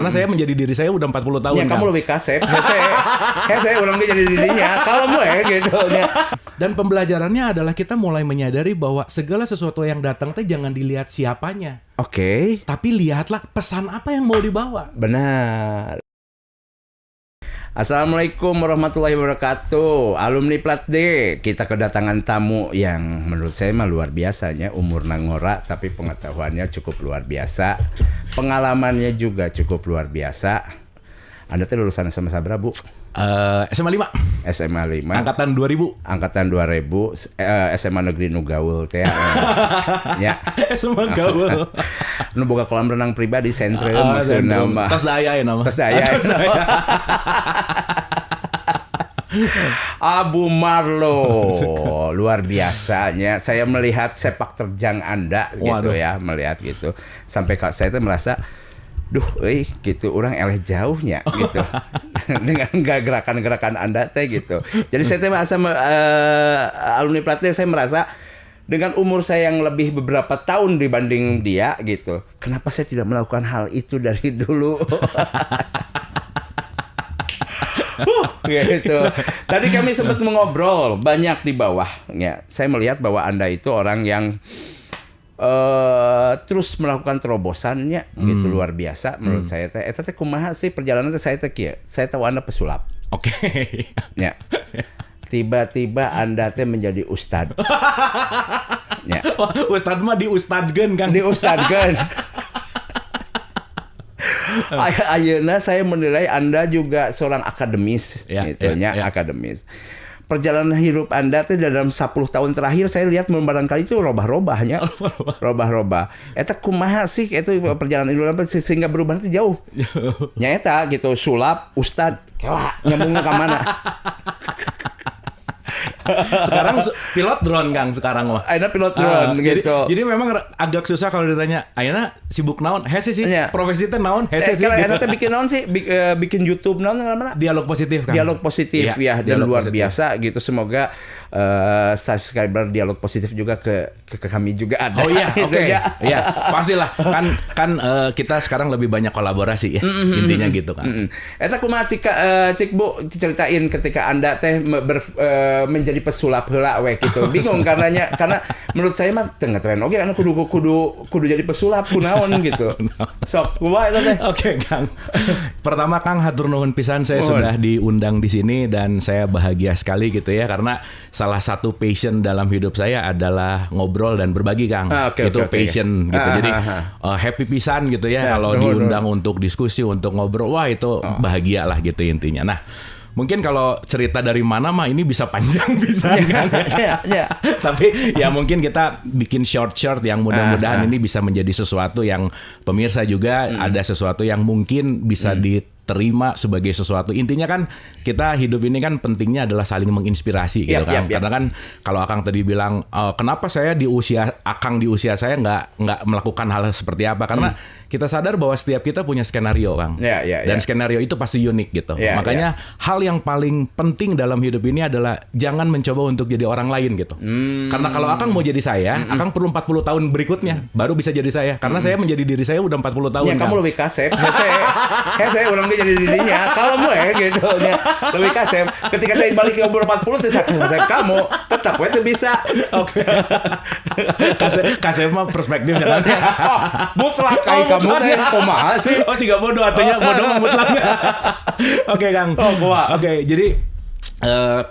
Karena saya menjadi diri saya udah 40 tahun. Ya, kamu lebih kasep. Saya orang jadi dirinya. Kalau gitu. Dan pembelajarannya adalah kita mulai menyadari bahwa segala sesuatu yang datang teh jangan dilihat siapanya. Oke. Tapi lihatlah pesan apa yang mau dibawa. Benar. Assalamualaikum warahmatullahi wabarakatuh. Alumni Plat D, kita kedatangan tamu yang menurut saya mah luar biasanya. Umur nangora tapi pengetahuannya cukup luar biasa. Pengalamannya juga cukup luar biasa. Anda tuh lulusan SMA sabra, Bu? SMA 5. SMA 5. Angkatan 2000. Angkatan 2000. SMA Negeri Nu Gaul teh. Ya. SMA Gaul. Nu boga kolam renang pribadi sentrum maksudna mah. Tos daya nama. Tos daya. Abu Marlo, luar biasanya. Saya melihat sepak terjang Anda gitu. Waduh. Ya, melihat gitu. Sampai saya tuh merasa gitu orang eleh jauhnya gitu dengan gerakan-gerakan Anda teh gitu. Jadi saya teh merasa alumni Plat D, saya merasa dengan umur saya yang lebih beberapa tahun dibanding dia gitu. Kenapa saya tidak melakukan hal itu dari dulu? Gitu. Tadi kami sempat mengobrol banyak di bawah. Ya, saya melihat bahwa Anda itu orang yang terus melakukan terobosannya gitu luar biasa menurut saya teh. Eta teh kumaha sih perjalanan teh saya teh kieu. Saya tahu Anda pesulap. Oke. Ya. Tiba-tiba Anda teh menjadi ustad. Ya. Ustad mah diustadkeun Kang. Diustadkeun. Ayeuna saya menilai Anda juga seorang akademis gitu ya, akademis. Perjalanan hidup Anda tuh dalam 10 tahun terakhir saya lihat barangkali itu robah-robahnya. Robah-robah. Eta kumaha sih itu perjalanan hidup Anda sehingga berubah itu jauh. Nya eta gitu sulap ustad kela nyambungnya ka mana? Sekarang pilot drone Kang sekarang mah. Ayeuna pilot drone gitu. Jadi memang agak susah kalau ditanya, ayeuna sibuk naon? Hese sih. Profesi teh naon? Hese sih. Kalau ayeuna teh bikin naon sih? Bikin YouTube naon namanya? Dialog positif Kang. Dialog positif ya dan luar biasa gitu. Semoga subscriber dialog positif juga ke kami juga ada. Oh iya, oke. Iya, pastilah. Kan kita sekarang lebih banyak kolaborasi ya. Intinya gitu kan. Eta kumaha cik Bu ceritain ketika Anda teh menjadi pesulap heula we gitu. Bingung karena menurut saya mah teu ngetren oge anu kudu jadi pesulap kunaon gitu. Sok kumaha eta teh? Oke, Kang. Pertama Kang hatur nuhun pisan saya sudah diundang di sini dan saya bahagia sekali gitu ya karena salah satu passion dalam hidup saya adalah ngobrol dan berbagi Kang. Itu passion gitu. Jadi happy pisan gitu ya kalau diundang untuk diskusi, untuk ngobrol. Wah, itu bahagia lah gitu intinya. Nah, mungkin kalau cerita dari mana mah ini bisa panjang pisan kan. Tapi ya mungkin kita bikin short yang mudah-mudahan ini bisa menjadi sesuatu yang pemirsa juga ada sesuatu yang mungkin bisa diterima sebagai sesuatu. Intinya kan kita hidup ini kan pentingnya adalah saling menginspirasi gitu kan. Karena kan kalau Akang tadi bilang kenapa saya di usia saya nggak melakukan hal seperti apa? Karena kita sadar bahwa setiap kita punya skenario Kang. Dan skenario itu pasti unik gitu. Makanya hal yang paling penting dalam hidup ini adalah jangan mencoba untuk jadi orang lain gitu. Karena kalau Akang mau jadi saya, Akang perlu 40 tahun berikutnya baru bisa jadi saya. Karena saya menjadi diri saya udah 40 tahun. Ya, kamu lebih kasep. Saya orang jadi dirinya. Kalau gitu ya. Lebih kasep. Ketika saya balik ke umur 40 saya kasep kamu, tetap itu bisa. Oke. Kasep mah perspektifnya kan. Mutlak kayak kamu teh kumaha sih? Oh, siga bodoh artinya bodoh mutlak. Oke, Kang. Oke, jadi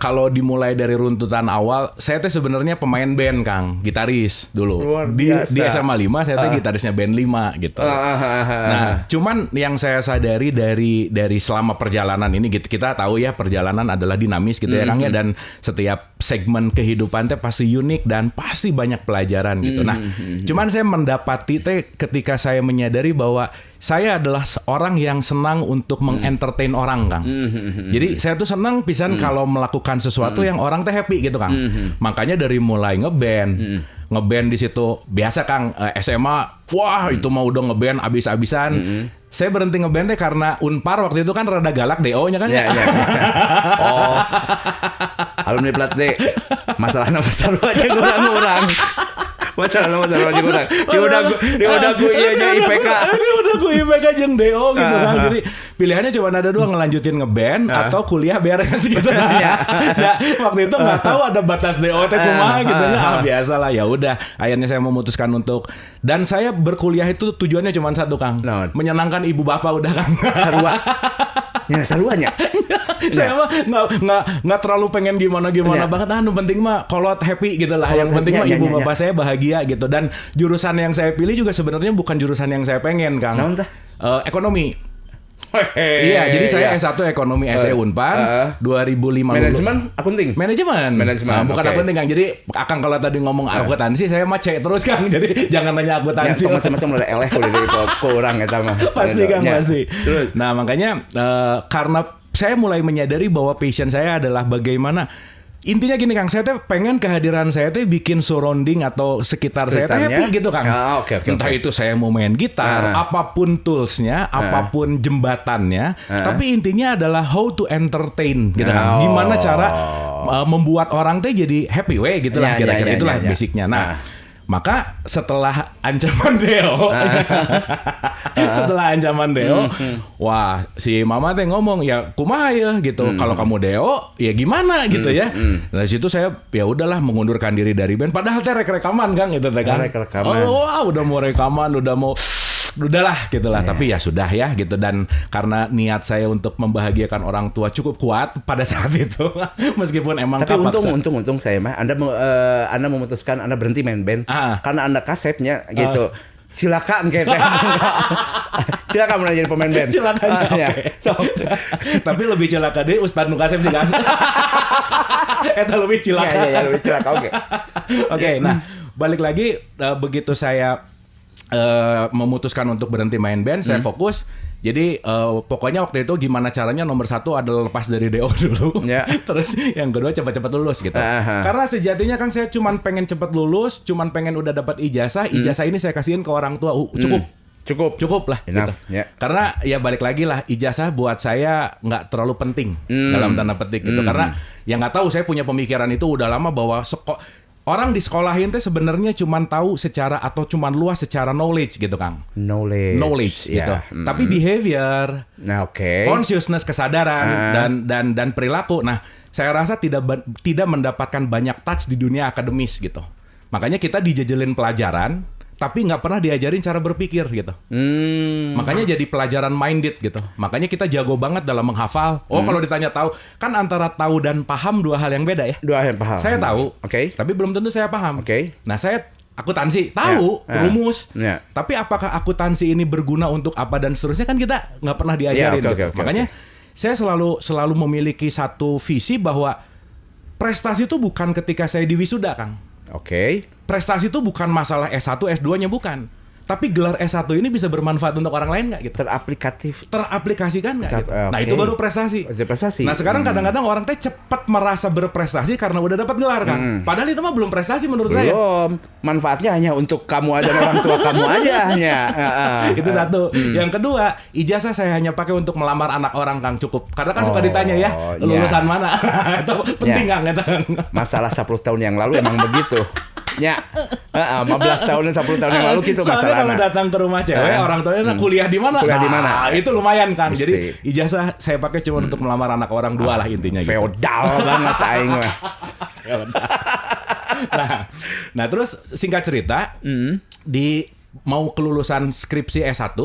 kalau dimulai dari runtutan awal, saya teh sebenarnya pemain band Kang, gitaris dulu. Di SMA 5 saya teh gitarisnya band 5 gitu. Nah, cuman yang saya sadari dari selama perjalanan ini gitu, kita tahu ya perjalanan adalah dinamis gitu ya Kang ya, dan setiap segmen kehidupan teh pasti unik dan pasti banyak pelajaran gitu. Nah, cuman saya mendapati teh ketika saya menyadari bahwa saya adalah seorang yang senang untuk mengentertain orang Kang. Jadi saya tuh senang pisan kalau melakukan sesuatu yang orang teh happy gitu Kang. Makanya dari mulai ngeband di situ biasa Kang, SMA, wah itu mah udah ngeband abis-abisan. Saya berhenti ngeband teh karena Unpar waktu itu kan rada galak DO-nya kan. Iya. Oh. Alumni Plat D. Masalahnya besar aja kurang. Masalah juga. Dia udah gue iya aja IPK. Dia udah gue IPK jeung DO gitu kan. Jadi pilihannya cuma ada dua, ngelanjutin ngeband atau kuliah beres gitu. Nah, waktu itu nggak tahu ada batas DO teh kumaha gitu ya. Biasalah, ya udah. Akhirnya saya memutuskan untuk, dan saya berkuliah itu tujuannya cuma satu, Kang. Menyenangkan ibu bapak udah, Kang. Sarua. Ya saruanya. Saya mah nggak terlalu pengen gimana banget. Nu penting mah kolot happy gitu lah. Yang penting mah ibu bapak saya bahagia gitu. Dan jurusan yang saya pilih juga sebenarnya bukan jurusan yang saya pengen, Kang. Ekonomi. Iya, jadi saya S1 Ekonomi SE Unpad 2005. Manajemen. Bukan akunting, Kang. Jadi Akang kalau tadi ngomong akuntansi, saya mah C terus, Kang. Jadi jangan nanya akuntansi. Ya, macam-macam ada eleh kuliah dari kurang eta mah. Pasti, Kang, pasti. Nah, makanya karena saya mulai menyadari bahwa passion saya adalah bagaimana. Intinya gini, Kang, saya tuh pengen kehadiran saya tuh bikin surrounding atau sekitar saya tuh happy gitu, Kang. Entah itu saya mau main gitar, apapun toolsnya, apapun jembatannya, tapi intinya adalah how to entertain gitu, Kang. Gimana cara membuat orang tuh jadi happy way gitulah, kira-kira itulah basicnya. Nah, maka setelah ancaman Deo, wah si Mama teh ngomong, ya kumaha ya gitu. Kalau kamu Deo, ya gimana gitu ya. Dari situ saya ya udahlah mengundurkan diri dari band. Padahal teh rekaman, Kang, gitu teh, Kang. Udah mau rekaman, udahlah gitulah. Tapi ya sudah ya gitu. Dan karena niat saya untuk membahagiakan orang tua cukup kuat pada saat itu, meskipun emang tapi untung saya mah Anda memutuskan Anda berhenti main band karena Anda kasepnya gitu. Silakan silakan mulai jadi pemain band. Silakan. Tapi lebih cilaka deh Ustadz nu kasep sih, kan. Eta lebih cilaka. Iya, lebih cilaka. Oke, nah balik lagi begitu saya memutuskan untuk berhenti main band, saya fokus. Jadi pokoknya waktu itu gimana caranya nomor satu adalah lepas dari DO dulu. Terus yang kedua cepat-cepat lulus gitu. Karena sejatinya, Kang, saya cuman pengen cepat lulus, cuman pengen udah dapat ijazah. Ijazah ini saya kasihin ke orang tua. Cukup lah gitu. Karena ya balik lagi lah, ijazah buat saya nggak terlalu penting dalam tanda petik gitu. Karena yang nggak tahu, saya punya pemikiran itu udah lama bahwa orang di sekolahin teh sebenarnya cuman tahu secara atau cuman luas secara knowledge gitu, Kang. Knowledge gitu. Tapi behavior, consciousness, kesadaran dan perilaku. Nah, saya rasa tidak mendapatkan banyak touch di dunia akademis gitu. Makanya kita dijajalin pelajaran, tapi nggak pernah diajarin cara berpikir gitu. Makanya jadi pelajaran minded gitu. Makanya kita jago banget dalam menghafal. Kalau ditanya tahu, kan antara tahu dan paham dua hal yang beda ya. Dua hal yang paham. Saya tahu, tapi belum tentu saya paham. Nah, saya akuntansi tahu rumus, tapi apakah akuntansi ini berguna untuk apa dan seterusnya kan kita nggak pernah diajarin. Makanya saya selalu memiliki satu visi bahwa prestasi itu bukan ketika saya di wisuda, Kang. Prestasi itu bukan masalah S1, S2-nya bukan. Tapi gelar S1 ini bisa bermanfaat untuk orang lain nggak gitu? Teraplikasikan nggak gitu? Nah, itu baru prestasi. Nah, sekarang kadang-kadang orang teh cepat merasa berprestasi karena udah dapat gelar, kan? Padahal itu mah belum prestasi menurut saya. Manfaatnya hanya untuk kamu aja dan orang tua kamu aja. Itu satu. Yang kedua, ijazah saya hanya pakai untuk melamar anak orang, Kang, cukup. Karena kan suka ditanya ya, lulusan mana? Itu penting, Kang. Masalah 10 tahun yang lalu emang begitu. 15 tahun dan 10 tahun yang lalu gitu masalahnya. Kalau datang ke rumah cewek, orang tuanya kuliah di mana? Itu lumayan, Kang. Jadi ijazah saya pakai cuma untuk melamar anak orang dua lah intinya. Feodal banget aing mah. Nah, terus singkat cerita, di mau kelulusan skripsi S1,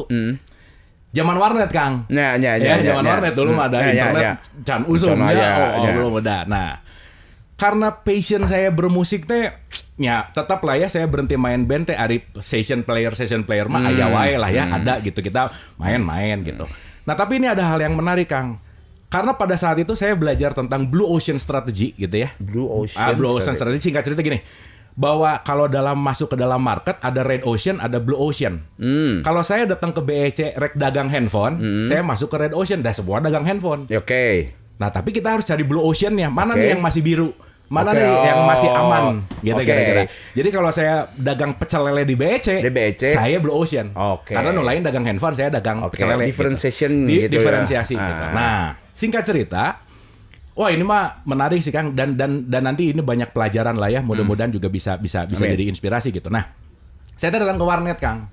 zaman warnet, Kang. Zaman warnet dulu ada internet, can usumnya, belum ada. Nah, karena passion saya bermusik teh, ya tetap lah ya saya berhenti main band teh, ari session player mah aya wae lah ya, ada gitu, kita main-main gitu. Nah, tapi ini ada hal yang menarik, Kang. Karena pada saat itu saya belajar tentang Blue Ocean Strategy gitu ya. Blue Ocean Strategy, singkat cerita gini, bahwa kalau masuk ke dalam market ada Red Ocean, ada Blue Ocean. Kalau saya datang ke BEC rek dagang handphone, saya masuk ke Red Ocean, dah semua dagang handphone. Nah, tapi kita harus cari Blue Ocean-nya. Mana nih yang masih biru? Mana nih yang masih aman? Gitu kira-kira. Jadi kalau saya dagang pecel lele di BEC, saya Blue Ocean. Karena lain dagang handphone, saya dagang pecel lele. Differentiation gitu. Diferensiasi gitu. Nah, singkat cerita, Wah ini mah menarik sih Kang dan nanti ini banyak pelajaran lah ya. Mudah-mudahan juga bisa jadi inspirasi gitu. Nah, saya datang ke warnet Kang.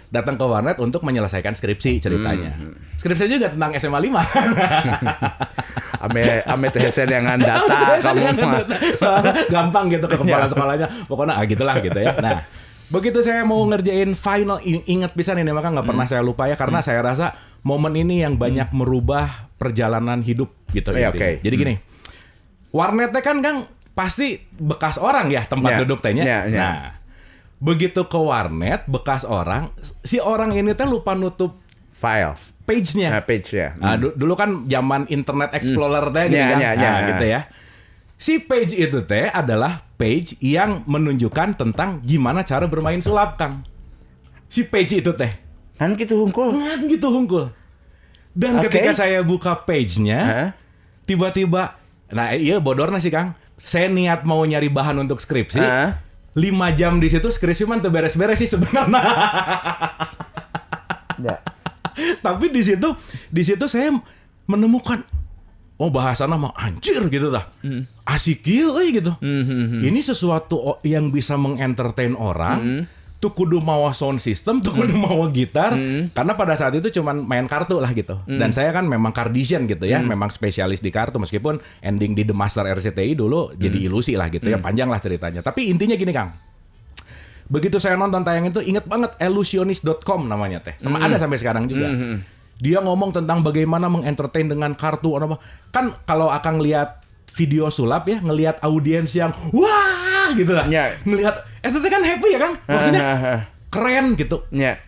Datang ke warnet untuk menyelesaikan skripsi ceritanya. Skripsi juga tentang SMA 5. Ame TSN yang data kamu mah. Soalnya gampang gitu ke kepala sekolahnya. Pokoknya gitulah gitu ya. Nah, begitu saya mau ngerjain final, ingat pisan ini maka nggak pernah saya lupa ya karena saya rasa momen ini yang banyak merubah perjalanan hidup gitu. Okay. Jadi gini, warnetnya kan Kang pasti bekas orang ya tempat duduk tehnya. Nah, begitu ke warnet bekas orang, si orang ini teh lupa nutup file page-nya. Nah, dulu kan zaman Internet Explorer teh gitu gitu ya. Si page itu teh adalah page yang menunjukkan tentang gimana cara bermain sulap, Kang. Si page itu teh. Kan gitu hungkul. Dan ketika saya buka page-nya, tiba-tiba, nah iya bodornya sih, Kang. Saya niat mau nyari bahan untuk skripsi. 5 jam di situ skripsi mah teu beres-beres sih sebenarnya. Tapi di situ saya menemukan bahasana mah anjir gitu dah. Asik ieu gitu. Ini sesuatu yang bisa mengentertain orang. Tuh kudu mawa sound system, tuh kudu mawa gitar. Karena pada saat itu cuman main kartu lah gitu. Dan saya kan memang Kardasian gitu ya, memang spesialis di kartu meskipun ending di The Master RCTI dulu jadi ilusi lah gitu ya, panjang lah ceritanya. Tapi intinya gini Kang. Begitu saya nonton tayang itu inget banget illusionist.com namanya teh. Sama ada sampai sekarang juga. Dia ngomong tentang bagaimana mengentertain dengan kartu apa. Kan kalau akan lihat video sulap ya, ngelihat audiens yang wah gitu lah. Ngelihat itu kan happy ya Kang. Maksudnya keren gitu.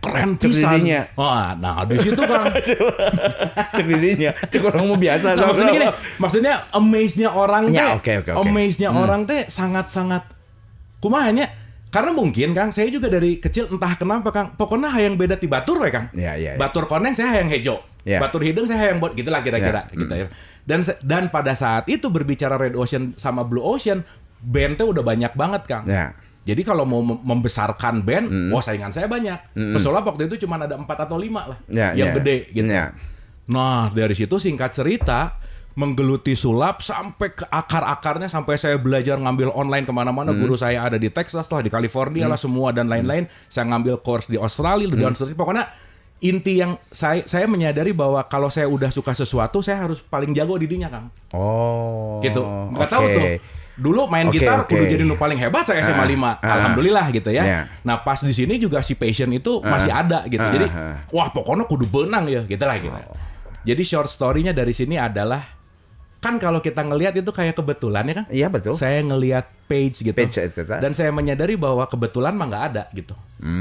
Keren pisan. Wah, nah di situ Kang. Cek didinya. Cek orang mau biasa. Nah, maksudnya gini, maksudnya amaze-nya orang teh. Amaze-nya orang teh sangat-sangat kumahanya. Karena mungkin Kang, saya juga dari kecil entah kenapa Kang, pokoknya hayang beda ti batur we Kang. Batur koneng saya hayang hejo. Batur hidung saya hayang buat gitulah kira-kira gitu ya. Dan pada saat itu berbicara Red Ocean sama Blue Ocean, band-nya udah banyak banget Kang. Jadi kalau mau membesarkan band, saingan saya banyak. Pesulap waktu itu cuma ada 4 atau 5 lah yang gede gitu. Nah, dari situ singkat cerita, menggeluti sulap sampai ke akar-akarnya, sampai saya belajar ngambil online kemana-mana. Guru saya ada di Texas lah, di California lah semua dan lain-lain. Saya ngambil course di Australia, di Australia. Pokoknya inti yang saya menyadari bahwa kalau saya udah suka sesuatu, saya harus paling jago di dinya Kang. Gitu. Nggak tahu tuh. Dulu main gitar kudu jadi nu paling hebat saya SMA 5. Alhamdulillah gitu ya. Nah pas di sini juga si passion itu masih ada gitu. Jadi wah pokoknya kudu benang ya gitu lah gitu. Jadi short story-nya dari sini adalah kan kalau kita ngelihat itu kayak kebetulan ya kan? Iya betul. Saya ngelihat page gitu. Dan saya menyadari bahwa kebetulan mah nggak ada gitu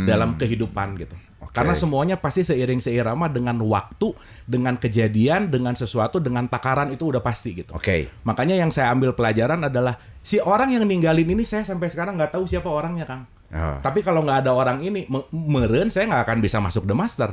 dalam kehidupan gitu. Karena semuanya pasti seiring seirama dengan waktu, dengan kejadian, dengan sesuatu, dengan takaran itu udah pasti gitu. Makanya yang saya ambil pelajaran adalah si orang yang ninggalin ini saya sampai sekarang nggak tahu siapa orangnya Kang. Tapi kalau nggak ada orang ini, meren saya nggak akan bisa masuk The Master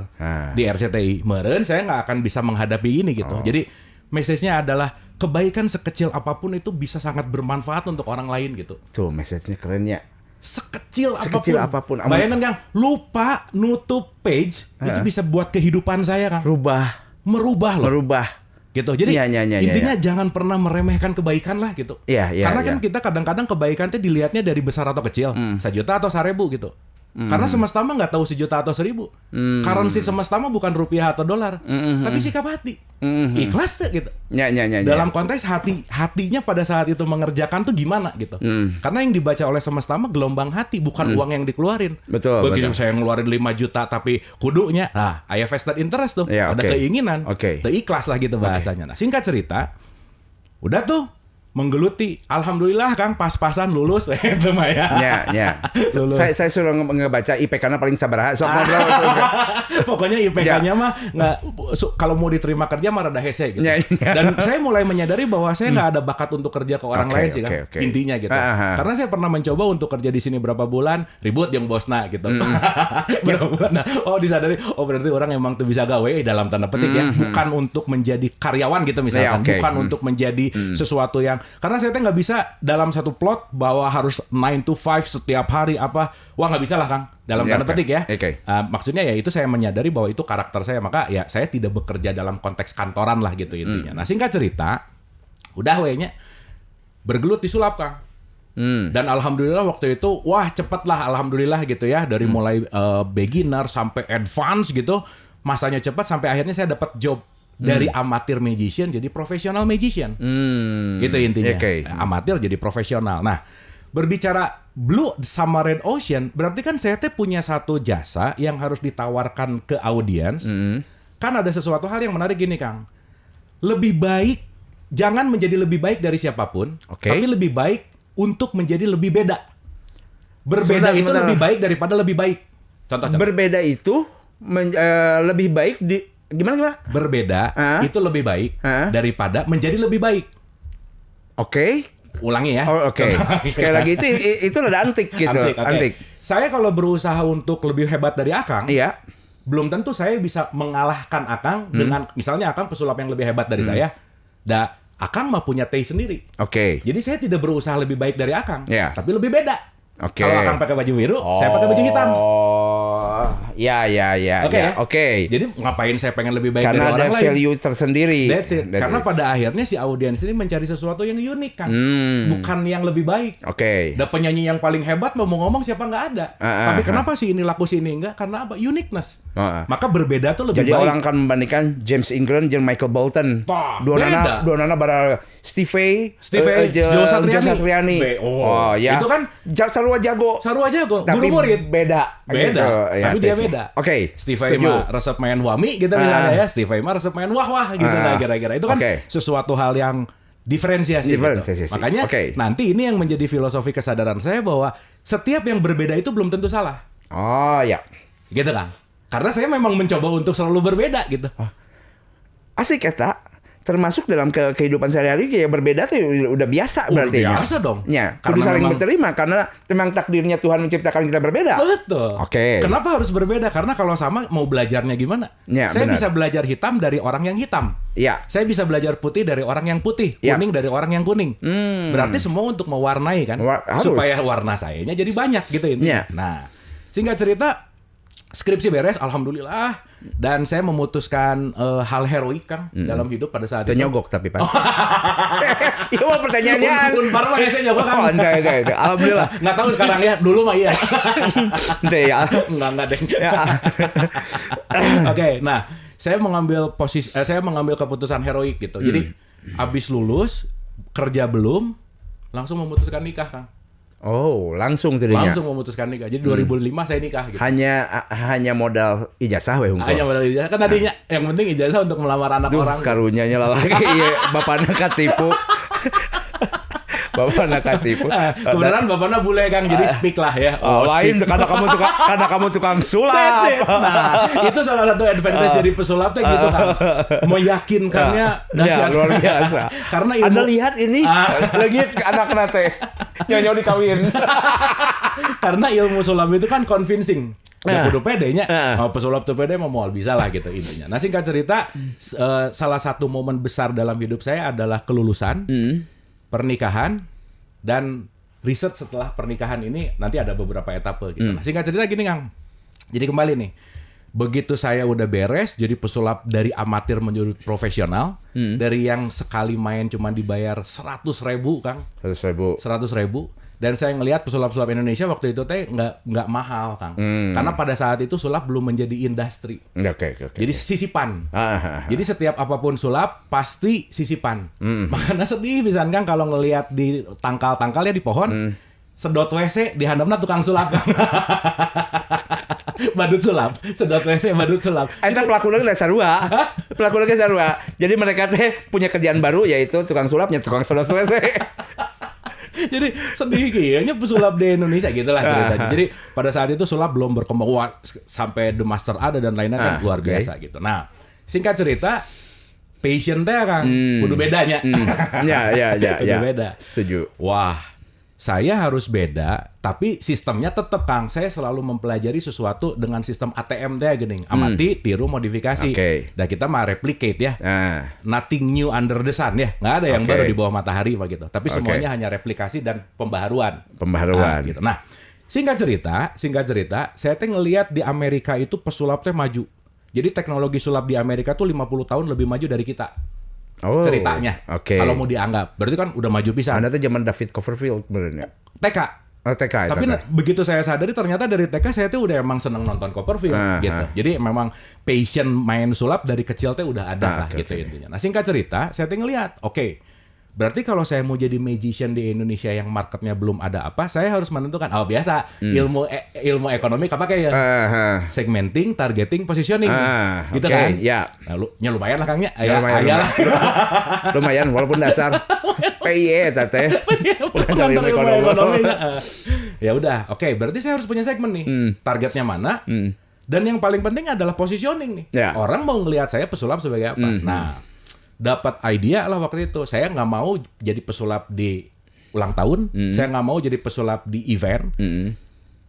di RCTI. Meren saya nggak akan bisa menghadapi ini gitu. Jadi message-nya adalah kebaikan sekecil apapun itu bisa sangat bermanfaat untuk orang lain gitu. Tuh message-nya keren ya. Sekecil apapun. Bayangkan Kang, lupa nutup page itu bisa buat kehidupan saya Kang. Merubah loh. Gitu. Jadi intinya jangan pernah meremehkan kebaikan lah gitu. Karena kan kita kadang-kadang kebaikan itu dilihatnya dari besar atau kecil, 1 juta atau 1.000 gitu. Karena semesta mah nggak tahu 1 juta atau 1.000. Currency semesta mah bukan rupiah atau dolar, tapi sikap hati. Ikhlas tuh gitu. Dalam konteks hatinya pada saat itu mengerjakan tuh gimana gitu. Karena yang dibaca oleh semesta mah gelombang hati, bukan uang yang dikeluarin. Begitu saya ngeluarin 5 juta tapi kudunya, aya vested interest tuh, ada keinginan, teu ikhlas lah gitu bahasanya. Nah, singkat cerita, udah tuh menggeluti, alhamdulillah Kang pas-pasan lulus itu mah ya. Saya suruh ngebaca IPK-nya paling sabaraha sok ngobrol. Pokoknya IPK-nya mah nggak, kalau mau diterima kerja mah rada hese gitu. Dan saya mulai menyadari bahwa saya nggak ada bakat untuk kerja ke orang lain sih Kang. Intinya gitu. Karena saya pernah mencoba untuk kerja di sini berapa bulan, ribut yang bosna gitu. Berapa bulan. Disadari berarti orang emang tuh bisa gawe dalam tanda petik ya, bukan untuk menjadi karyawan gitu misalkan, bukan untuk menjadi sesuatu yang, karena saya nggak bisa dalam satu plot bahwa harus 9 to 5 setiap hari apa. Wah nggak bisa lah Kang. Dalam tanda petik ya. Maksudnya ya itu saya menyadari bahwa itu karakter saya. Maka ya saya tidak bekerja dalam konteks kantoran lah gitu intinya. Nah singkat cerita, Udah we-nya bergelut di sulap, Kang. Dan alhamdulillah waktu itu wah cepet lah alhamdulillah gitu ya, dari mulai beginner sampai advance gitu, masanya cepat sampai akhirnya saya dapat job dari amatir magician jadi profesional magician. Gitu intinya. Amatir jadi profesional. Nah, berbicara Blue sama Red Ocean, berarti kan saya punya satu jasa yang harus ditawarkan ke audiens. Kan ada sesuatu hal yang menarik gini, Kang. Lebih baik jangan menjadi lebih baik dari siapapun, tapi lebih baik untuk menjadi lebih beda. Berbeda itu lebih baik daripada lebih baik. Contoh. Berbeda itu lebih baik gimana? Berbeda itu lebih baik daripada menjadi lebih baik. Ulangi ya. Sekali lagi itu rada antik gitu. Antik. Saya kalau berusaha untuk lebih hebat dari Akang, iya. Belum tentu saya bisa mengalahkan Akang dengan misalnya Akang pesulap yang lebih hebat dari saya. Akang mah punya taste sendiri. Jadi saya tidak berusaha lebih baik dari Akang, tapi lebih beda. Kalau Akang pakai baju biru, saya pakai baju hitam. Jadi ngapain saya pengen lebih baik dari orang lain? Karena ada value tersendiri. That's it. Karena pada akhirnya si audiens ini mencari sesuatu yang unik, Kang. Bukan yang lebih baik. Ada penyanyi yang paling hebat mau ngomong siapa nggak ada. Tapi kenapa sih ini laku sih ini enggak? Karena apa? Uniqueness. Maka berbeda tuh lebih baik. Jadi orang kan membandingkan James Ingram dan Michael Bolton. Dua nana bara Steve Joe Satriani. Itu kan sarua jago. Guru murid beda. Tapi dia beda. Steve mah resep main wami gitu misalnya ya. Steve mah resep main wah-wah gitu lah kira-kira. Itu kan sesuatu hal yang diferensiasi. Gitu. Makanya nanti ini yang menjadi filosofi kesadaran saya bahwa setiap yang berbeda itu belum tentu salah. Gitu kan. Karena saya memang mencoba untuk selalu berbeda gitu. Asik ya, termasuk dalam kehidupan sehari-hari kayak berbeda tuh udah biasa berarti. Biasa dong. Kudu saling berterima karena memang takdirnya Tuhan menciptakan kita berbeda. Betul. Kenapa harus berbeda? Karena kalau sama mau belajarnya gimana? Saya bisa belajar hitam dari orang yang hitam. Saya bisa belajar putih dari orang yang putih, kuning dari orang yang kuning. Berarti semua untuk mewarnai kan, supaya warna sayanya jadi banyak gitu intinya. Nah, singkat cerita, skripsi beres, alhamdulillah. Dan saya memutuskan hal heroik, Kang, dalam hidup pada saat itu. Nyogok tapi Pak. Itu mah pertanyaannya. Unpar mah saya nyogok, Kang. Enggak. Alhamdulillah. Nggak tahu sekarang ya, dulu mah iya. Enggak deh. Nah, saya mengambil keputusan heroik gitu. Jadi, abis lulus, kerja belum, langsung memutuskan nikah, Kang. Langsung tadinya. Langsung memutuskan nikah. Jadi 2005 saya nikah gitu. Hanya modal ijazah we hungkul. Hanya modal ijazah. Kan tadinya yang penting ijazah untuk melamar anak orang. Karunyanya lalaki ieu bapana katipu. Bapana katipu. Kebenaran bapana bule, Kang. Jadi speak lah ya. Lain karena kamu tukang sulap. Nah, itu salah satu advantage jadi pesulap teh gitu, Kang. Meyakinkannya dahsyat. Luar biasa. Karena Anda lihat ini lagi anak-anak teh nyonya dikawin. Karena ilmu sulap itu kan convincing. Kudu pedenya. Pesulap tuh pede mau bisa lah gitu intinya. Nah, singkat cerita, salah satu momen besar dalam hidup saya adalah kelulusan, pernikahan, dan riset setelah pernikahan ini nanti ada beberapa etape gitu. Nah, singkat cerita gini, Kang. Jadi kembali nih. Begitu saya udah beres jadi pesulap dari amatir menjadi profesional, dari yang sekali main cuma dibayar 100.000, Kang. 100.000. Dan saya ngelihat pesulap-pesulap Indonesia waktu itu teh nggak mahal, Kang. Karena pada saat itu sulap belum menjadi industri. Jadi sisipan. Jadi setiap apapun sulap pasti sisipan. Makanya sedih pisan, Kang, kalau ngelihat di tangkal-tangkalnya di pohon, sedot WC di handapna tukang sulap, Kang. Badut sulap, sedot WC badut sulap. Eta pelakuna ge sarua. Pelakuna ge sarua. Jadi mereka teh punya kerjaan baru yaitu tukang sulapnya, tukang sedot WC. Jadi sedih kayaknya pesulap di Indonesia gitulah ceritanya. Jadi pada saat itu sulap belum berkembang sampai The Master ada dan lainnya kan luar biasa gitu. Nah, singkat cerita, passion teh, Kang, kudu bedanya. Ya. Beda. Setuju. Wah, saya harus beda, tapi sistemnya tetap, Kang. Saya selalu mempelajari sesuatu dengan sistem ATM teh gini, amati, tiru, modifikasi. Dan kita mah replicate ya. Nothing new under the sun ya. Nggak ada yang baru di bawah matahari begitu. Tapi semuanya hanya replikasi dan pembaharuan. Gitu. Nah, singkat cerita, saya teh ngelihat di Amerika itu pesulap teh maju. Jadi teknologi sulap di Amerika tuh 50 tahun lebih maju dari kita. ceritanya. Oke. Kalau mau dianggap, berarti kan udah maju pisan. Anda tuh zaman David Copperfield benernya. TK. TK. Tapi begitu saya sadari ternyata dari TK saya tuh udah emang seneng nonton Copperfield gitu. Jadi memang passion main sulap dari kecil tuh udah ada lah gitu intinya. Nah singkat cerita, saya tuh ngeliat, berarti kalau saya mau jadi magician di Indonesia yang marketnya belum ada apa, saya harus menentukan. Biasa ilmu ekonomi apa kayak segmenting, targeting, positioning, gitu kan? Ya. Nah, lumayan lah Kangnya. Lumayan. Lumayan walaupun dasar PIE tete. Pengantar ilmu ekonomi. Ya udah, berarti saya harus punya segmen nih. Targetnya mana? Dan yang paling penting adalah positioning nih. Ya. Orang mau ngelihat saya pesulap sebagai apa? Nah, dapat idea lah waktu itu. Saya nggak mau jadi pesulap di ulang tahun. Saya nggak mau jadi pesulap di event.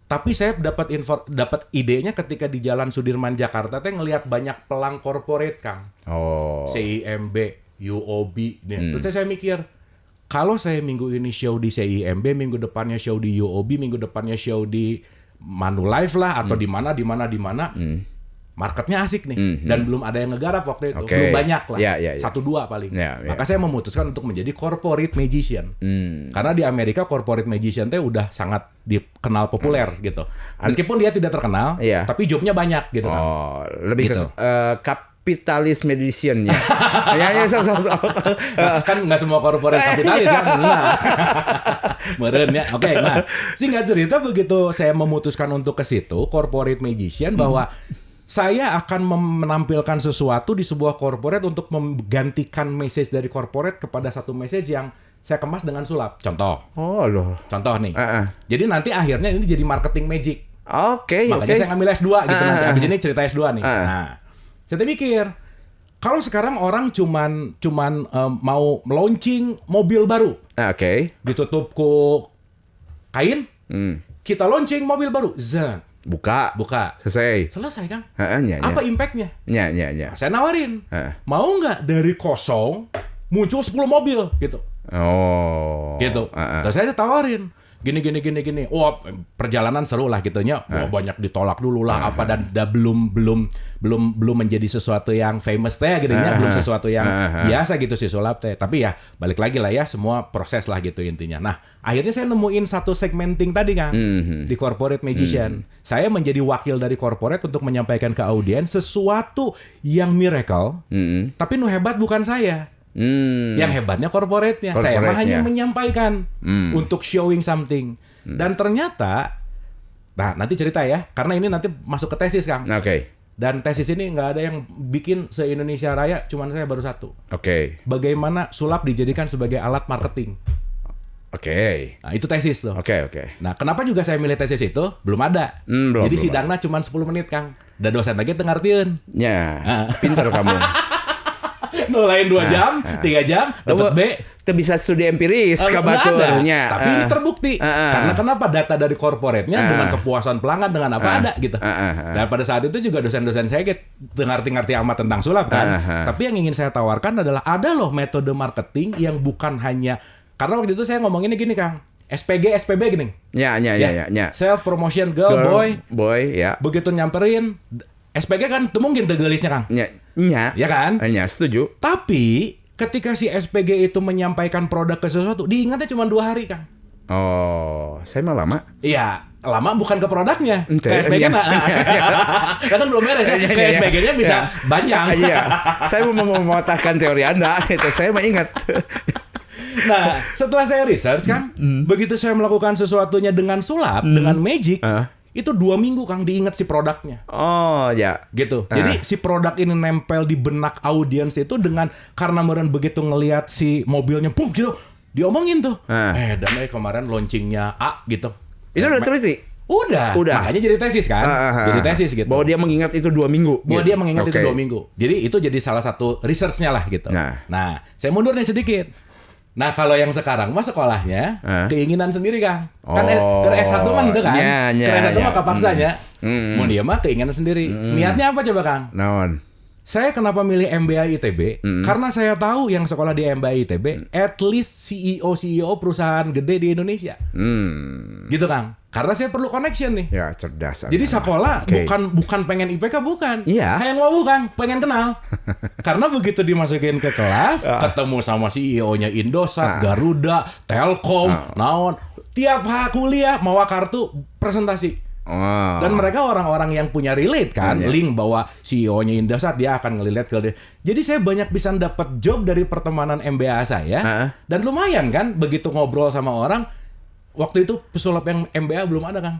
Tapi saya dapat idenya ketika di Jalan Sudirman Jakarta teh ngelihat banyak pelang corporate Kang. CIMB, UOB. Terus saya mikir, kalau saya minggu ini show di CIMB, minggu depannya show di UOB, minggu depannya show di Manulife lah atau di mana. Marketnya asik nih, dan belum ada yang ngegarap waktu itu, belum banyak lah, 1-2 paling. Maka saya memutuskan untuk menjadi corporate magician, karena di Amerika corporate magician teh udah sangat dikenal populer gitu. Meskipun dia tidak terkenal, tapi jobnya banyak gitu kan. Lebih gitu. Kapitalis magician-nya. Kan nggak semua corporate kapitalis kan. Meren ya. Nah, singkat cerita begitu saya memutuskan untuk ke situ, corporate magician, bahwa saya akan menampilkan sesuatu di sebuah corporate untuk menggantikan message dari corporate kepada satu message yang saya kemas dengan sulap. Contoh. Contoh nih. Jadi nanti akhirnya ini jadi marketing magic. Makanya saya ngambil S2 gitu nanti. Habis ini cerita S2 nih. Nah, saya mikir, kalau sekarang orang cuman mau launching mobil baru. Ditutup ku kain. Kita launching mobil baru. Buka. Selesai kan? Apa impact-nya? Nah, saya nawarin. Mau nggak dari kosong muncul 10 mobil gitu. Gitu. Terus saya tawarin. Gini. Perjalanan seru lah gitunya. Banyak ditolak dulu lah dan belum menjadi sesuatu yang famous teh gitunya, belum sesuatu yang biasa gitu sih sulap teh. Tapi ya balik lagi lah ya, semua proses lah gitu intinya. Nah, akhirnya saya nemuin satu segmenting tadi kan di corporate magician. Saya menjadi wakil dari corporate untuk menyampaikan ke audiens sesuatu yang miracle, tapi hebat bukan saya. Yang hebatnya corporate-nya. Saya mah hanya menyampaikan untuk showing something. Dan ternyata, nah nanti cerita ya, karena ini nanti masuk ke tesis Kang. Dan tesis ini nggak ada yang bikin se-Indonesia Raya, cuman saya baru satu. Bagaimana sulap dijadikan sebagai alat marketing. Nah itu tesis tuh. Nah kenapa juga saya milih tesis itu? Belum ada. Jadi sidangnya cuma 10 menit Kang. Dan dosen lagi tengartieun. Pintar kamu. Lain 2 jam, 3 jam, dapat B. Itu bisa studi empiris kabaturnya. Tapi ini terbukti. Karena kenapa data dari corporate-nya dengan kepuasan pelanggan dengan apa ada gitu. Dan pada saat itu juga dosen-dosen saya ngerti amat tentang sulap kan. Tapi yang ingin saya tawarkan adalah ada loh metode marketing yang bukan hanya, karena waktu itu saya ngomonginnya gini Kang. SPB gini. Self promotion girl boy. Begitu nyamperin SPG kan itu mungkin tegelisnya Kang. Ya kan? Setuju. Tapi ketika si SPG itu menyampaikan produk ke sesuatu, diingatnya cuma 2 hari Kang. Saya mah lama. Iya, lama bukan ke produknya. Ke SPG kan belum beres ya. Ke SPG-nya bisa banyak. Saya mau mematahkan teori Anda itu. Saya mah ingat. Nah, setelah saya research kan, begitu saya melakukan sesuatunya dengan sulap, dengan magic, itu 2 minggu Kang diingat si produknya. Gitu. Jadi si produk ini nempel di benak audiens itu dengan, karena meren begitu ngelihat si mobilnya gitu, diomongin tuh. Dan kemarin launchingnya A gitu. Itu udah teliti? Udah. Makanya jadi tesis kan. Jadi tesis gitu. Bahwa dia mengingat itu 2 minggu. Dia mengingat itu 2 minggu. Jadi itu jadi salah satu research-nya lah gitu. Nah, saya mundur nih sedikit. Nah kalau yang sekarang mah sekolahnya keinginan sendiri Kang. Kan ke S1 mah itu kan. Ke S1 mah kapaksanya. Mau dia mah keinginan sendiri. Niatnya apa coba Kang? Naon? Saya kenapa milih MBA ITB? Karena saya tahu yang sekolah di MBA ITB, at least CEO perusahaan gede di Indonesia. Gitu Kang. Karena saya perlu connection nih. Ya, cerdas. Jadi sekolah bukan pengen IPK, bukan. Iya. Yang mau Kang, pengen kenal. Karena begitu dimasukin ke kelas, ketemu sama CEO-nya Indosat, Garuda, Telkom, naon. Tiap kuliah mau kartu presentasi. Dan mereka orang-orang yang punya relate kan, link bahwa CEO-nya Indosat dia akan ngelihat ke dia. Jadi saya banyak bisa dapat job dari pertemanan MBA saya. Dan lumayan kan begitu ngobrol sama orang. Waktu itu pesulap yang MBA belum ada Kang.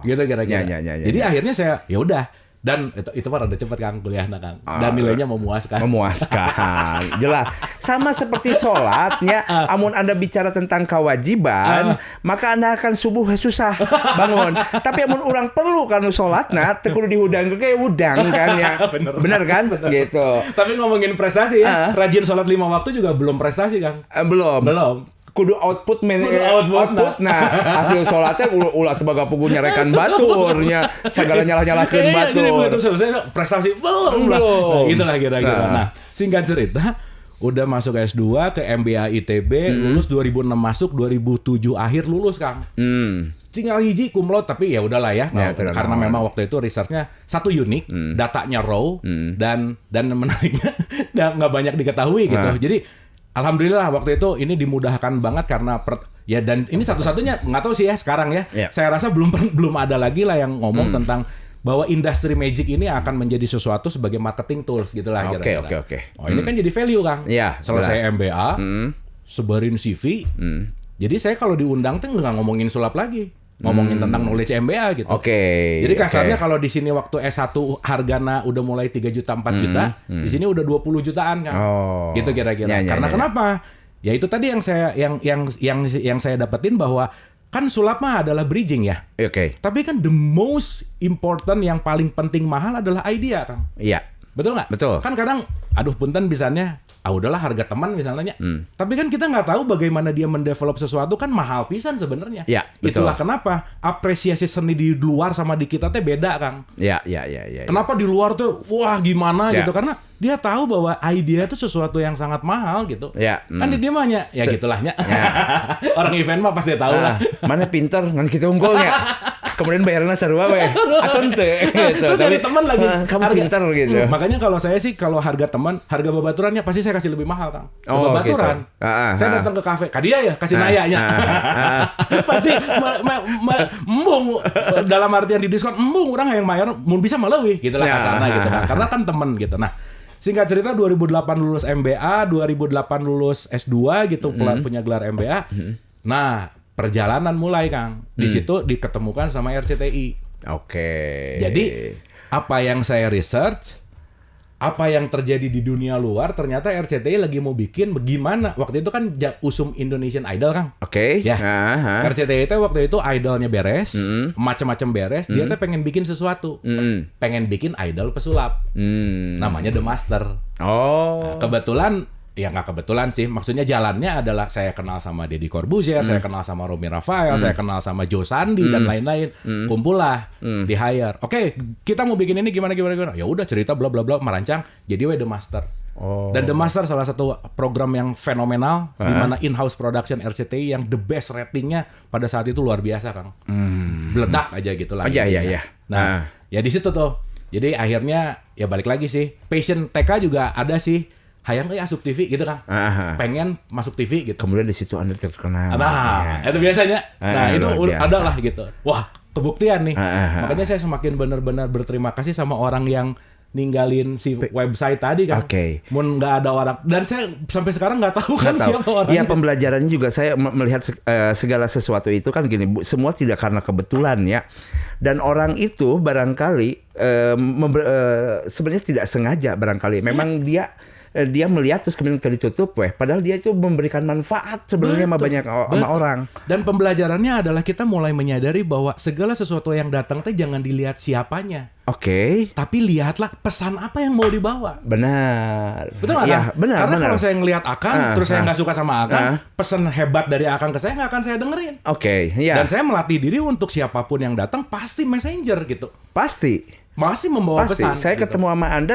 Gitu kira-kira. Jadi akhirnya saya ya udah. Dan itu mah rada cepet Kang kuliahnya Kang. Dan nilainya memuaskan. Memuaskan. Jelas. Sama seperti sholatnya. Amun Anda bicara tentang kewajiban, maka Anda akan subuh susah bangun. Tapi amun orang perlu kan sholatna, tekudu dihudang kayak udang kan ya. Bener kan? Gitu. Tapi ngomongin prestasi ya, rajin sholat 5 waktu juga belum prestasi Kang. Belum. Kudu output nah hasil sholatnya ulah sebagai pugu nyarekan baturnya segala nyalah-nyalahkeun batur. Saya prestasi belum. Nah, gitulah kira-kira. Nah, singkat cerita udah masuk S2 ke MBA ITB, lulus 2006 masuk, 2007 akhir lulus Kang. Tinggal hiji cum laude, tapi ya udahlah ya. Karena memang waktu itu researchnya satu unik, datanya raw dan menariknya nggak banyak diketahui gitu. Jadi alhamdulillah waktu itu ini dimudahkan banget karena dan ini satu-satunya nggak tahu sih ya sekarang ya. Saya rasa belum ada lagi lah yang ngomong tentang bahwa industri magic ini akan menjadi sesuatu sebagai marketing tools gitulah kira-kira. Oke. Ini kan jadi value Kang. Selesai MBA, sebarin CV. Jadi saya kalau diundang tuh nggak ngomongin sulap lagi. Ngomongin tentang knowledge MBA gitu. Jadi kasarnya kalau di sini waktu S1 hargana udah mulai 3 juta 4 juta, di sini udah 20 jutaan kan. Gitu kira-kira. Karena kenapa? Ya itu tadi yang saya dapetin bahwa kan sulap mah adalah bridging ya. Tapi kan the most important yang paling penting mahal adalah idea, Kang. Iya. Betul nggak? Betul. Kan kadang, aduh punten misalnya, udahlah harga teman misalnya. Tapi kan kita nggak tahu bagaimana dia mendevelop sesuatu kan mahal pisan sebenarnya. Ya, betul. Itulah kenapa apresiasi seni di luar sama di kita teh beda, Kang. Ya. Kenapa di luar tuh, wah gimana gitu? Karena dia tahu bahwa ide itu sesuatu yang sangat mahal gitu. Kan dia mahnya, ya gitulahnya. Orang event mah pasti tahu lah. Mana pinter, ngan kita unggulnya. Kemudian bayarnya sarua we. Atau ente gitu. Terus dari teman lagi. Kamu pinter gitu. Makanya kalau saya sih kalau harga teman, harga babaturannya pasti saya kasih lebih mahal, Kang. Babaturan. Gitu. Saya datang ke kafe, dia ya kasih nayanya. Pasti embung dalam artian di diskon, embung orang yang bayar mun bisa maleuwih gitulah kasarna gitu kan. Karena kan teman gitu. Nah, singkat cerita 2008 lulus MBA, 2008 lulus S2 gitu, punya gelar MBA. Nah, perjalanan mulai Kang. Di situ diketemukan sama RCTI. Jadi apa yang saya research, apa yang terjadi di dunia luar, ternyata RCTI lagi mau bikin bagaimana. Waktu itu kan usum Indonesian Idol Kang. Ya. RCTI itu waktu itu idolnya beres, macam-macam beres. Dia tuh pengen bikin sesuatu, pengen bikin idol pesulap. Namanya The Master. Nah, kebetulan. Ya nggak kebetulan sih, maksudnya jalannya adalah saya kenal sama Deddy Corbuzier, saya kenal sama Romy Rafael, saya kenal sama Joe Sandi dan lain-lain, kumpul lah, di hire. Oke, kita mau bikin ini gimana? Ya udah cerita bla bla bla, merancang, jadi The Master. Dan The Master salah satu program yang fenomenal, di mana in-house production RCTI yang the best ratingnya pada saat itu luar biasa Kang, meledak aja gitu lah. Nah, ya di situ tuh, jadi akhirnya ya balik lagi sih, passion TK juga ada sih. Hayang asup TV gitu Kang. Pengen masuk TV gitu. Kemudian di situ Anda terkenal. Itu biasanya. Itu ada lah gitu. Wah, kebuktian nih. Makanya saya semakin benar-benar berterima kasih sama orang yang ninggalin si website tadi kan. Mun nggak ada orang, dan saya sampai sekarang nggak tahu kan siapa orang. Iya, pembelajarannya juga saya melihat segala sesuatu itu kan gini, semua tidak karena kebetulan ya. Dan orang itu barangkali sebenarnya tidak sengaja barangkali. Memang dia melihat terus kemudian ditutup padahal dia itu memberikan manfaat sebenarnya sama banyak sama orang. Dan pembelajarannya adalah kita mulai menyadari bahwa segala sesuatu yang datang teh jangan dilihat siapanya. Tapi lihatlah pesan apa yang mau dibawa. Benar. Betul nggak? Ya, benar. Karena kalau saya ngelihat Akang, terus saya nggak suka sama Akang, pesan hebat dari Akang ke saya nggak akan saya dengerin. Dan saya melatih diri untuk siapapun yang datang pasti messenger gitu. Pasti. Masih membawa Pasti. pesan. Saya ketemu sama Anda,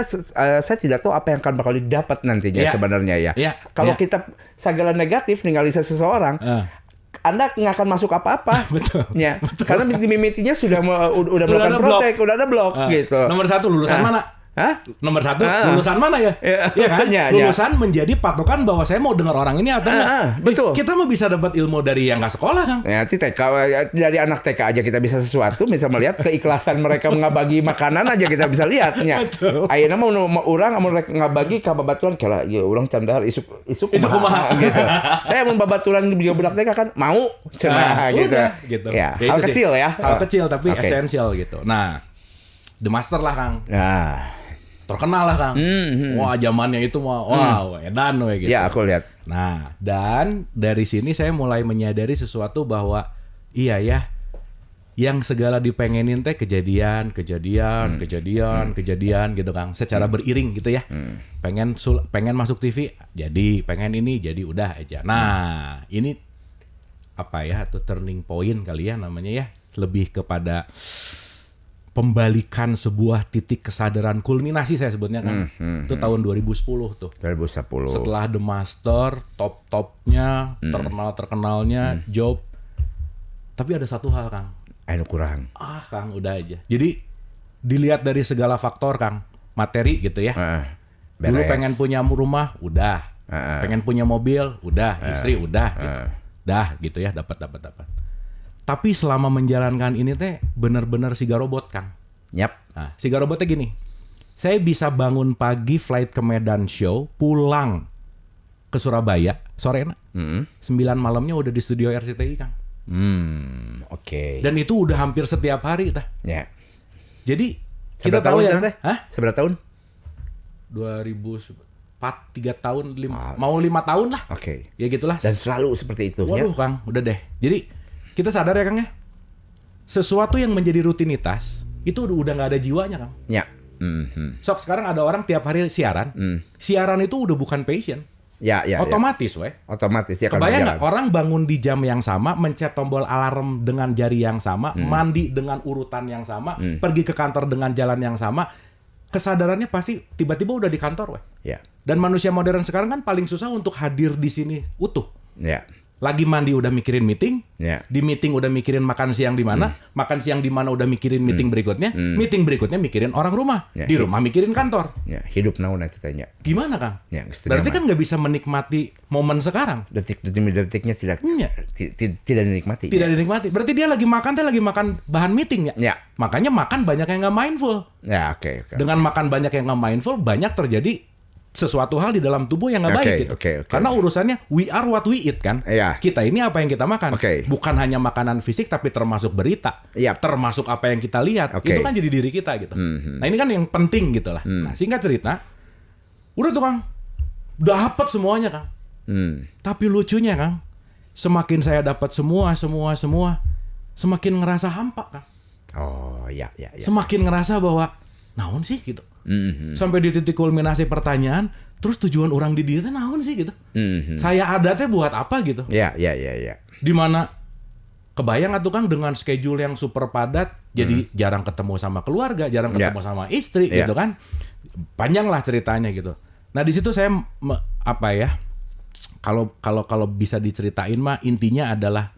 saya tidak tahu apa yang akan bakal didapat nantinya sebenarnya ya. Kalau kita segala negatif ninggalin seseorang, Anda nggak akan masuk apa-apa. Betul. Ya. Karena meeting-meetingnya udah melakukan protek, udah ada blok gitu. Nomor 1 lulusan mana? Hah? Nomor 1 lulusan mana ya? Iya kan? Lulusan menjadi patokan bahwa saya mau dengar orang ini atau enggak. Betul. Kita mau bisa dapat ilmu dari yang nggak sekolah, Kang. Ya, TK, dari anak TK aja kita bisa sesuatu, bisa melihat keikhlasan mereka ngabagi makanan aja kita bisa lihatnya. Ayeuna mau urang mereka ngabagi ka babaturan kala ya urang candahar isuk kumaha gitu. Mun babaturan juga budak TK kan mau cenah gitu. Ya, hal kecil ya. Hal kecil tapi esensial gitu. Nah, The Master lah, Kang. Nah, terkenal lah, Kang. Wah, zamannya itu mah wow, edan we gitu. Ya, aku lihat. Nah, dan dari sini saya mulai menyadari sesuatu bahwa iya ya, yang segala dipengenin teh kejadian gitu, Kang. Secara beriring gitu ya. Pengen masuk TV, jadi pengen ini jadi udah aja. Nah, ini apa ya, atau turning point kali ya namanya ya, lebih kepada pembalikan sebuah titik kesadaran, kulminasi saya sebutnya kan. Itu tahun 2010 tuh. 2010. Setelah The Master, top-topnya, terkenal-terkenalnya, Job. Tapi ada satu hal, Kang. Anu kurang. Kang, udah aja. Jadi dilihat dari segala faktor, Kang. Materi gitu ya. Dulu pengen punya rumah, udah. Pengen punya mobil, udah. Istri, udah. Gitu. Dah gitu ya, dapat. Tapi selama menjalankan ini teh benar-benar siga robot, Kang. Yap. Nah, siga robotnya gini. Saya bisa bangun pagi flight ke Medan Show, pulang ke Surabaya sore 9 malamnya udah di studio RCTI, Kang. Oke. Dan itu udah hampir setiap hari tah. Ya. Jadi kita tahu ya, Kang. Seberapa tahun? 2004, 3 tahun, mau 5 tahun lah. Oke. Ya gitulah. Dan selalu seperti itu. Waduh, ya? Kang, udah deh. Jadi kita sadar ya, Kang ya, sesuatu yang menjadi rutinitas itu udah nggak ada jiwanya, Kang. Ya. Sok sekarang ada orang tiap hari siaran, siaran itu udah bukan passion. Ya. Otomatis, weh. Otomatis ya. Kebayang nggak orang bangun di jam yang sama, mencet tombol alarm dengan jari yang sama, mandi dengan urutan yang sama, pergi ke kantor dengan jalan yang sama, kesadarannya pasti tiba-tiba udah di kantor, weh. Ya. Dan manusia modern sekarang kan paling susah untuk hadir di sini utuh. Ya. Lagi mandi udah mikirin meeting, di meeting udah mikirin makan siang di mana, makan siang di mana udah mikirin meeting berikutnya, meeting berikutnya mikirin orang rumah, di rumah mikirin kantor. Ya, hidup naon itu tanya. Gimana, Kang? Ya, berarti kan nggak bisa menikmati momen sekarang. Detik-detiknya tidak dinikmati. Tidak dinikmati. Berarti dia lagi makan bahan meeting ya. Ya. Makanya makan banyak yang nggak mindful. Ya, oke. Dengan makan banyak yang nggak mindful, banyak terjadi sesuatu hal di dalam tubuh yang nggak baik gitu. Karena urusannya we are what we eat kan. Kita ini apa yang kita makan. Bukan hanya makanan fisik tapi termasuk berita. Termasuk apa yang kita lihat. Itu kan jadi diri kita gitu. Nah ini kan yang penting gitu lah. Nah singkat cerita, udah tuh, Kang. Dapat semuanya, Kang. Tapi lucunya, Kang, semakin saya dapat semua, semakin ngerasa hampa, Kang. Oh ya. Semakin ngerasa bahwa naon sih gitu. Sampai di titik kulminasi pertanyaan, terus tujuan orang di dia teh naon sih gitu. Saya ada teh buat apa gitu. Ya. Dimana kebayang atuh, Kang, dengan schedule yang super padat, jadi jarang ketemu sama keluarga, jarang ketemu sama istri gitu kan. Panjang lah ceritanya gitu. Nah di situ saya kalau bisa diceritain mah intinya adalah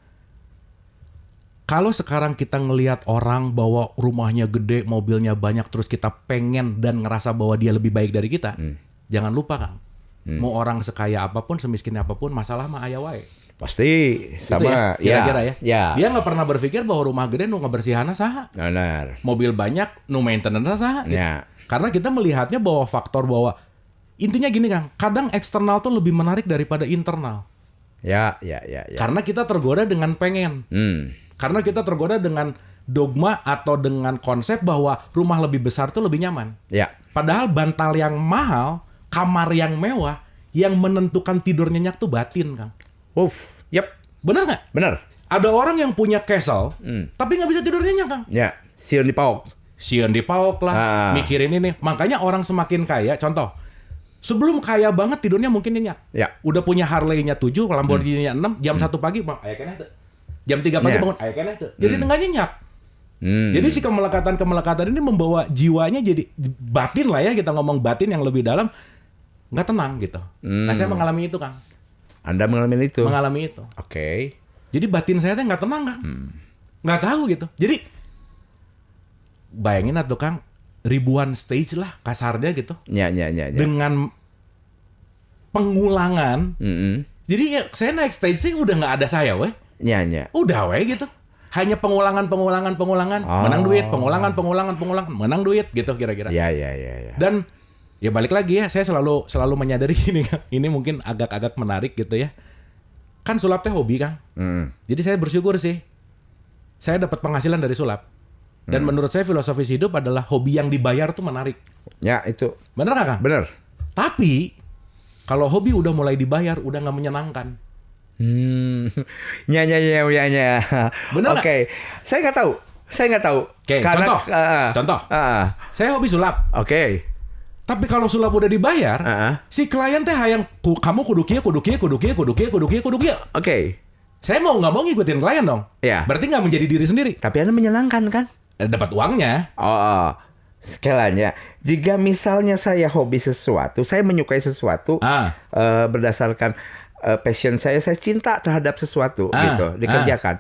kalau sekarang kita ngelihat orang bahwa rumahnya gede, mobilnya banyak, terus kita pengen dan ngerasa bahwa dia lebih baik dari kita, jangan lupa, Kang. Mau orang sekaya apapun, semiskin apapun, masalah mah aya wae. Pasti sama ya, kira-kira ya. Dia nggak pernah berpikir bahwa rumah gede nu ngebersihanna saha. Benar. Mobil banyak nu maintenance saha. Ya. Karena kita melihatnya bahwa faktor bahwa intinya gini, Kang, kadang eksternal tuh lebih menarik daripada internal. Ya. Karena kita tergoda dengan pengen. Karena kita tergoda dengan dogma atau dengan konsep bahwa rumah lebih besar tuh lebih nyaman. Ya. Padahal bantal yang mahal, kamar yang mewah, yang menentukan tidur nyenyak tuh batin, Kang. Yep. Bener nggak? Bener. Ada orang yang punya castle, tapi nggak bisa tidur nyenyak, Kang. Ya. Sieun di paok lah, mikirin ini. Makanya orang semakin kaya, contoh, sebelum kaya banget tidurnya mungkin nyenyak. Ya. Udah punya Harley-nya 7, Lamborghini-nya 6, jam 1 pagi, ayah kena tuh. Jam 3 pagi bangun, ayah kena tuh. Jadi tengah nyenyak. Jadi si kemelekatan ini membawa jiwanya jadi batin lah ya, kita ngomong batin yang lebih dalam, nggak tenang gitu. Nah saya mengalami itu Kang. Anda mengalami itu? Mengalami itu. Oke. Jadi batin saya tuh nggak tenang Kang. Nggak tahu gitu. Jadi bayangin atuh Kang, ribuan stage lah kasarnya gitu. Ya. Dengan pengulangan. Jadi ya, saya naik stage sih udah nggak ada saya weh. Ya. Udah weh gitu. Hanya pengulangan, menang duit, pengulangan, menang duit gitu kira-kira. Ya. Dan ya balik lagi ya, saya selalu menyadari gini Kang. Ini mungkin agak-agak menarik gitu ya. Kan sulap teh hobi Kang. Jadi saya bersyukur sih. Saya dapat penghasilan dari sulap. Dan menurut saya filosofis hidup adalah hobi yang dibayar tuh menarik. Ya itu. Bener nggak Kang? Bener. Tapi kalau hobi udah mulai dibayar, udah nggak menyenangkan. Ya. Bener nggak? Oke. Saya nggak tahu. Oke, Karena, contoh. Saya hobi sulap. Oke. Tapi kalau sulap udah dibayar, si klien teh hayang kamu kudu kieu. Oke. Saya mau nggak mau ngikutin klien dong. Iya. Berarti nggak menjadi diri sendiri. Tapi Anda menyenangkan kan? Dapat uangnya. Sekaliannya, jika misalnya saya hobi sesuatu, saya menyukai sesuatu berdasarkan passion saya cinta terhadap sesuatu gitu, dikerjakan.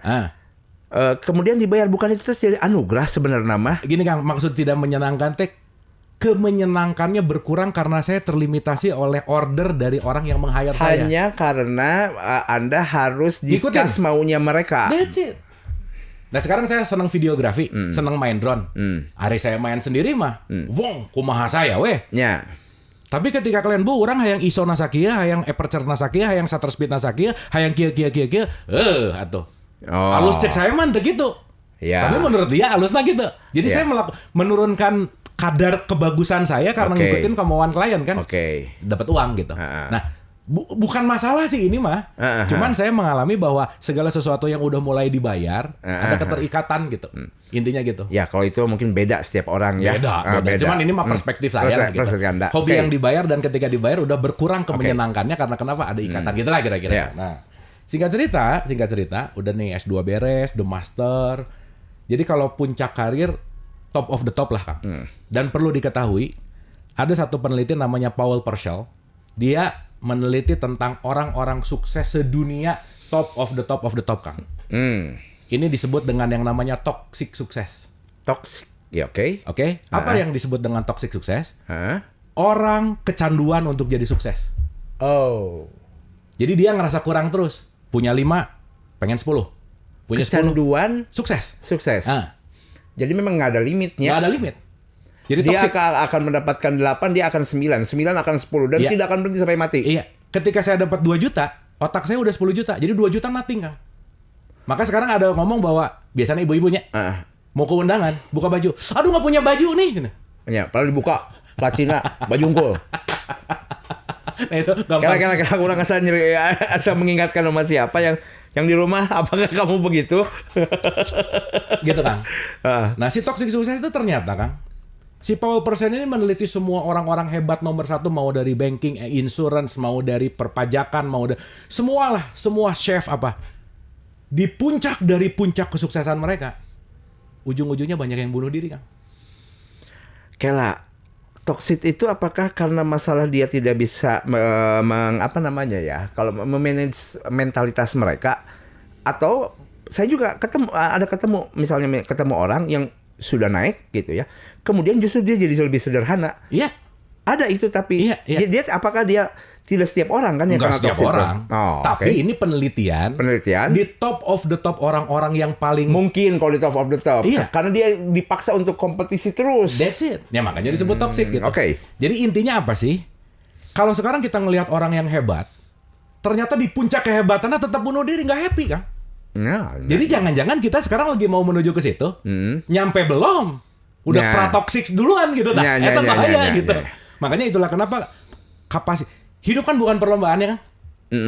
Kemudian dibayar, bukan itu terus jadi anugerah sebenarnya mah. Gini Kang, maksud tidak menyenangkan teh, kemenyenangkannya berkurang karena saya terlimitasi oleh order dari orang yang meng-hire saya. Hanya karena Anda harus discuss maunya mereka. That's it. Nah sekarang saya senang videografi, senang main drone. Hari saya main sendiri mah, wong kumaha saya weh. Ya. Tapi ketika kalian orang hayang ISO nasakia, hayang aperture nasakia, hayang shutter speed nasakia, hayang kia, atuh. Alus cek saya mah gitu. Ya. Tapi menurut dia alusnya gitu. Jadi saya menurunkan kadar kebagusan saya karena ngikutin kemauan klien kan. Dapat uang gitu. Nah, bukan masalah sih ini mah. Cuman saya mengalami bahwa segala sesuatu yang udah mulai dibayar ada keterikatan gitu. Intinya gitu. Ya, kalau itu mungkin beda setiap orang ya. Beda. Cuman ini mah perspektif saya gitu. Hobi yang dibayar dan ketika dibayar udah berkurang kemenyenangkannya karena kenapa ada ikatan gitu lah kira-kira. Yeah. Nah, singkat cerita, udah nih S2 beres, the master. Jadi kalau puncak karir top of the top lah Kang. Dan perlu diketahui, ada satu peneliti namanya Paul Purcell. Dia meneliti tentang orang-orang sukses sedunia top of the top Kang. Ini disebut dengan yang namanya toxic sukses. Toxic, ya oke. Apa yang disebut dengan toxic sukses? Orang kecanduan untuk jadi sukses. Jadi dia ngerasa kurang terus. Punya 5, pengen 10. Punya kecanduan, 10, sukses. Jadi memang nggak ada limitnya. Nggak ada limit. Jadi dia akan mendapatkan 8, dia akan 9 akan 10 dan tidak akan berhenti sampai mati. Iya. Ketika saya dapat 2 juta, otak saya udah 10 juta. Jadi 2 juta nothing Kang. Maka sekarang ada ngomong bahwa biasanya ibu-ibunya mau ke undangan, buka baju. Aduh nggak punya baju nih. Ya, padahal dibuka placina baju unggul. Nah itu kira-kira kurang asal mengingatkan sama siapa yang di rumah, apakah kamu begitu? Gitu Kang. Nah si toxic sukses itu ternyata Kang, si Paul Purcell ini meneliti semua orang-orang hebat nomor 1, mau dari banking, insurance, mau dari perpajakan, semua chef apa. Di puncak dari puncak kesuksesan mereka, ujung-ujungnya banyak yang bunuh diri Kang. Kela, toxic itu apakah karena masalah dia tidak bisa kalau memanage mentalitas mereka, atau saya juga ketemu orang yang sudah naik gitu ya, kemudian justru dia jadi lebih sederhana. Iya. Ada itu tapi dia apakah dia tidak setiap orang kan yang nggak setiap orang. Tapi ini penelitian di top of the top orang-orang yang paling mungkin kalau di top of the top. Iya. Karena dia dipaksa untuk kompetisi terus. That's it. Ya makanya disebut toxic gitu. Jadi intinya apa sih? Kalau sekarang kita ngelihat orang yang hebat, ternyata di puncak kehebatannya tetap bunuh diri, nggak happy kan? Jadi jangan-jangan kita sekarang lagi mau menuju ke situ, nyampe belum, udah pratoxic duluan gitu, itu bahaya gitu. Makanya itulah kenapa hidup kan bukan perlombaan ya kan?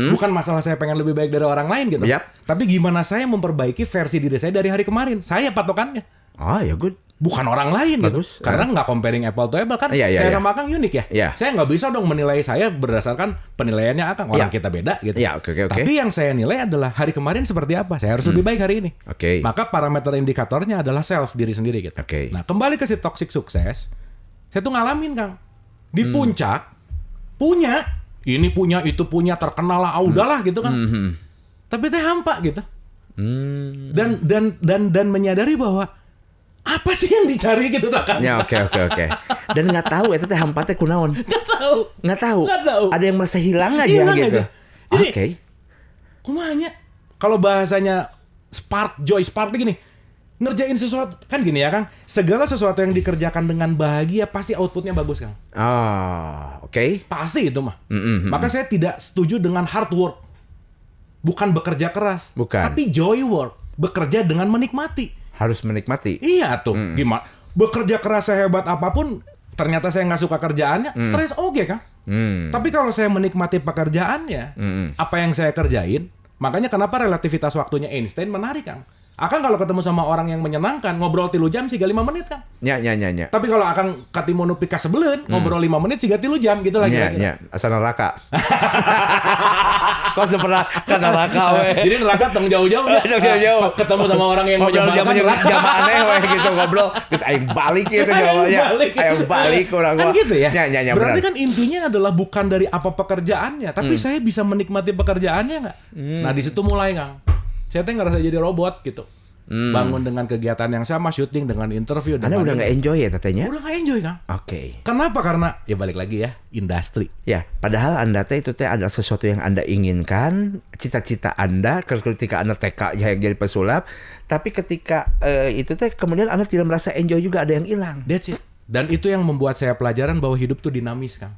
Bukan masalah saya pengen lebih baik dari orang lain gitu. Tapi gimana saya memperbaiki versi diri saya dari hari kemarin. Saya patokannya. Ya good. bukan orang lain Bagus. gitu. Karena nggak comparing apple to apple kan. Saya sama Akang unik ya. Saya nggak bisa dong menilai saya berdasarkan penilaiannya Akang. Orang kita beda gitu. Okay. Tapi yang saya nilai adalah hari kemarin seperti apa. Saya harus lebih baik hari ini. Maka parameter indikatornya adalah self, diri sendiri gitu. Nah, kembali ke si toxic sukses. Saya tuh ngalamin, Kang. Di puncak punya, ini punya, itu punya, terkenal lah, udahlah gitu kan. Tapi teh hampa gitu. Dan menyadari bahwa apa sih yang dicari gitu kan? Ya, oke. Dan nggak tahu itu teh hampa teh kunaon. Nggak tahu. Ada yang merasa hilang aja gitu. Jadi, kumanya kalau bahasanya spark gini, ngerjain sesuatu kan gini ya Kang, segala sesuatu yang dikerjakan dengan bahagia pasti outputnya bagus Kang. Pasti itu mah. Maka saya tidak setuju dengan hard work. Bukan bekerja keras, tapi joy work, bekerja dengan menikmati. Harus menikmati. Iya tuh, gimana? Bekerja keras sehebat apapun, ternyata saya nggak suka kerjaannya, stres Kang. Tapi kalau saya menikmati pekerjaannya, apa yang saya kerjain, makanya kenapa relativitas waktunya Einstein menarik Kang. Akang kalau ketemu sama orang yang menyenangkan, ngobrol 3 jam sih 5 menit Kang. Ya. Tapi kalau Akang ketemu nu pika sebelen, ngobrol 5 menit sih 3 jam gitu lagi. Ya. Asal neraka. Kok udah pernah ke neraka Jadi neraka tong jauh-jauh ya. Ketemu sama orang yang menyenangkan jam aneh gitu ngobrol. Terus aing balik gitu jawabannya. Aing balik orang kan gitu ya. Ya, berarti kan intinya adalah bukan dari apa pekerjaannya, tapi saya bisa menikmati pekerjaannya nggak? Nah di situ mulai Kang. Saya tuh ngerasa jadi robot gitu. Bangun dengan kegiatan yang sama, syuting dengan interview. Anda udah nggak enjoy ya tatanya? Udah nggak enjoy Kang. Oke. Kenapa? Karena ya balik lagi ya, industri. Ya, padahal Anda teh itu teh adalah sesuatu yang Anda inginkan, cita-cita Anda ketika Anda TK yang jadi pesulap, tapi ketika itu teh kemudian Anda tidak merasa enjoy juga, ada yang hilang. That's it. Dan itu yang membuat saya pelajaran bahwa hidup tuh dinamis Kang.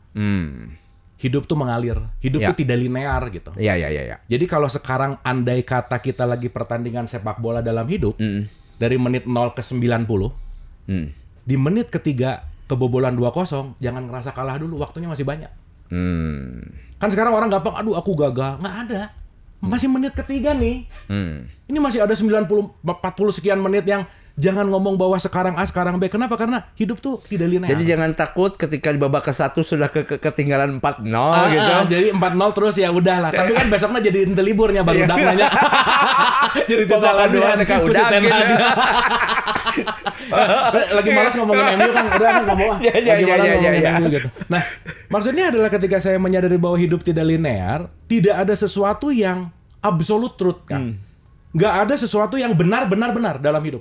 Hidup tuh mengalir, hidup tuh tidak linear gitu. Iya. Jadi kalau sekarang andai kata kita lagi pertandingan sepak bola dalam hidup, dari menit 0 ke 90, di menit ketiga kebobolan 2-0, jangan ngerasa kalah dulu, waktunya masih banyak. Kan sekarang orang gampang, aduh aku gagal, nggak ada. Masih menit ketiga nih. Ini masih ada 40 sekian menit yang jangan ngomong bahwa sekarang A, sekarang B. Kenapa? Karena hidup tuh tidak linear. Jadi jangan takut ketika di babak ke-1 sudah ketinggalan 4-0 gitu. Jadi 4-0 terus ya udahlah. Tapi kan besoknya jadi ente liburnya baru daknanya. Jadi babak kedua udah gitu. Lagi malas ngomongin MU kan, udah kan ngomong lagi malas ngomongin MU gitu. Nah, maksudnya adalah ketika saya menyadari bahwa hidup tidak linear, tidak ada sesuatu yang absolute truth kan. Nggak ada sesuatu yang benar dalam hidup.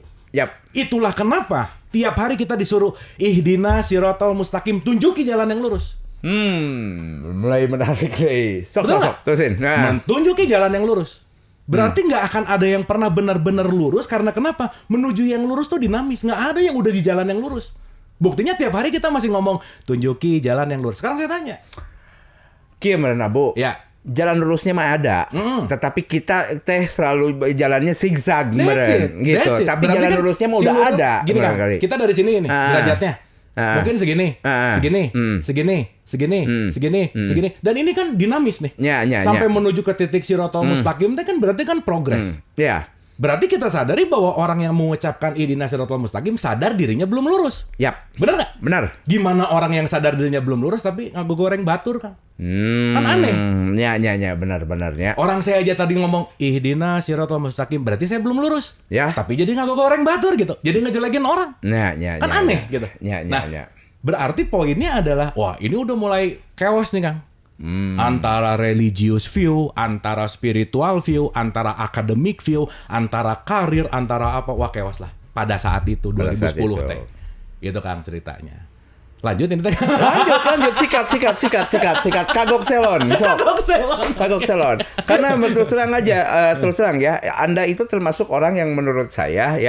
Itulah kenapa tiap hari kita disuruh ihdina siratal mustaqim, tunjuki jalan yang lurus. Mulai menarik nih. Sok terusin. Nah. Tunjuki jalan yang lurus. Berarti nggak akan ada yang pernah benar-benar lurus, karena kenapa? Menuju yang lurus tuh dinamis. Nggak ada yang udah di jalan yang lurus. Buktinya tiap hari kita masih ngomong tunjuki jalan yang lurus. Sekarang saya tanya. Gimana Bu? Ya. Jalan lurusnya mah ada, tetapi kita selalu jalannya zigzag gitu. Tapi jalan lurusnya mah udah ada. Gini kan, kita dari sini nih derajatnya. Mungkin segini. Dan ini kan dinamis nih. Sampai menuju ke titik siratal mustaqim, itu kan berarti kan progres. Berarti kita sadari bahwa orang yang mengucapkan ihdinas siratal mustaqim sadar dirinya belum lurus. Benar nggak? Benar. Gimana orang yang sadar dirinya belum lurus tapi ngaku goreng batur Kang? Kan aneh. Benar-benarnya. Orang saya aja tadi ngomong ihdinas siratal mustaqim, berarti saya belum lurus. Tapi jadi ngaku goreng batur gitu. Jadi ngejelekin orang. Kan aneh gitu. Berarti poinnya adalah, wah ini udah mulai chaos nih Kang. Antara religious view, antara spiritual view, antara academic view, antara karir, antara apa, wah chaos lah. Pada saat itu 2010 teh. Gitu Kang ceritanya. Lanjut ini teh. Lanjut sikat. Kagok selon. Karena terus terang aja, terus terang ya, Anda itu termasuk orang yang menurut saya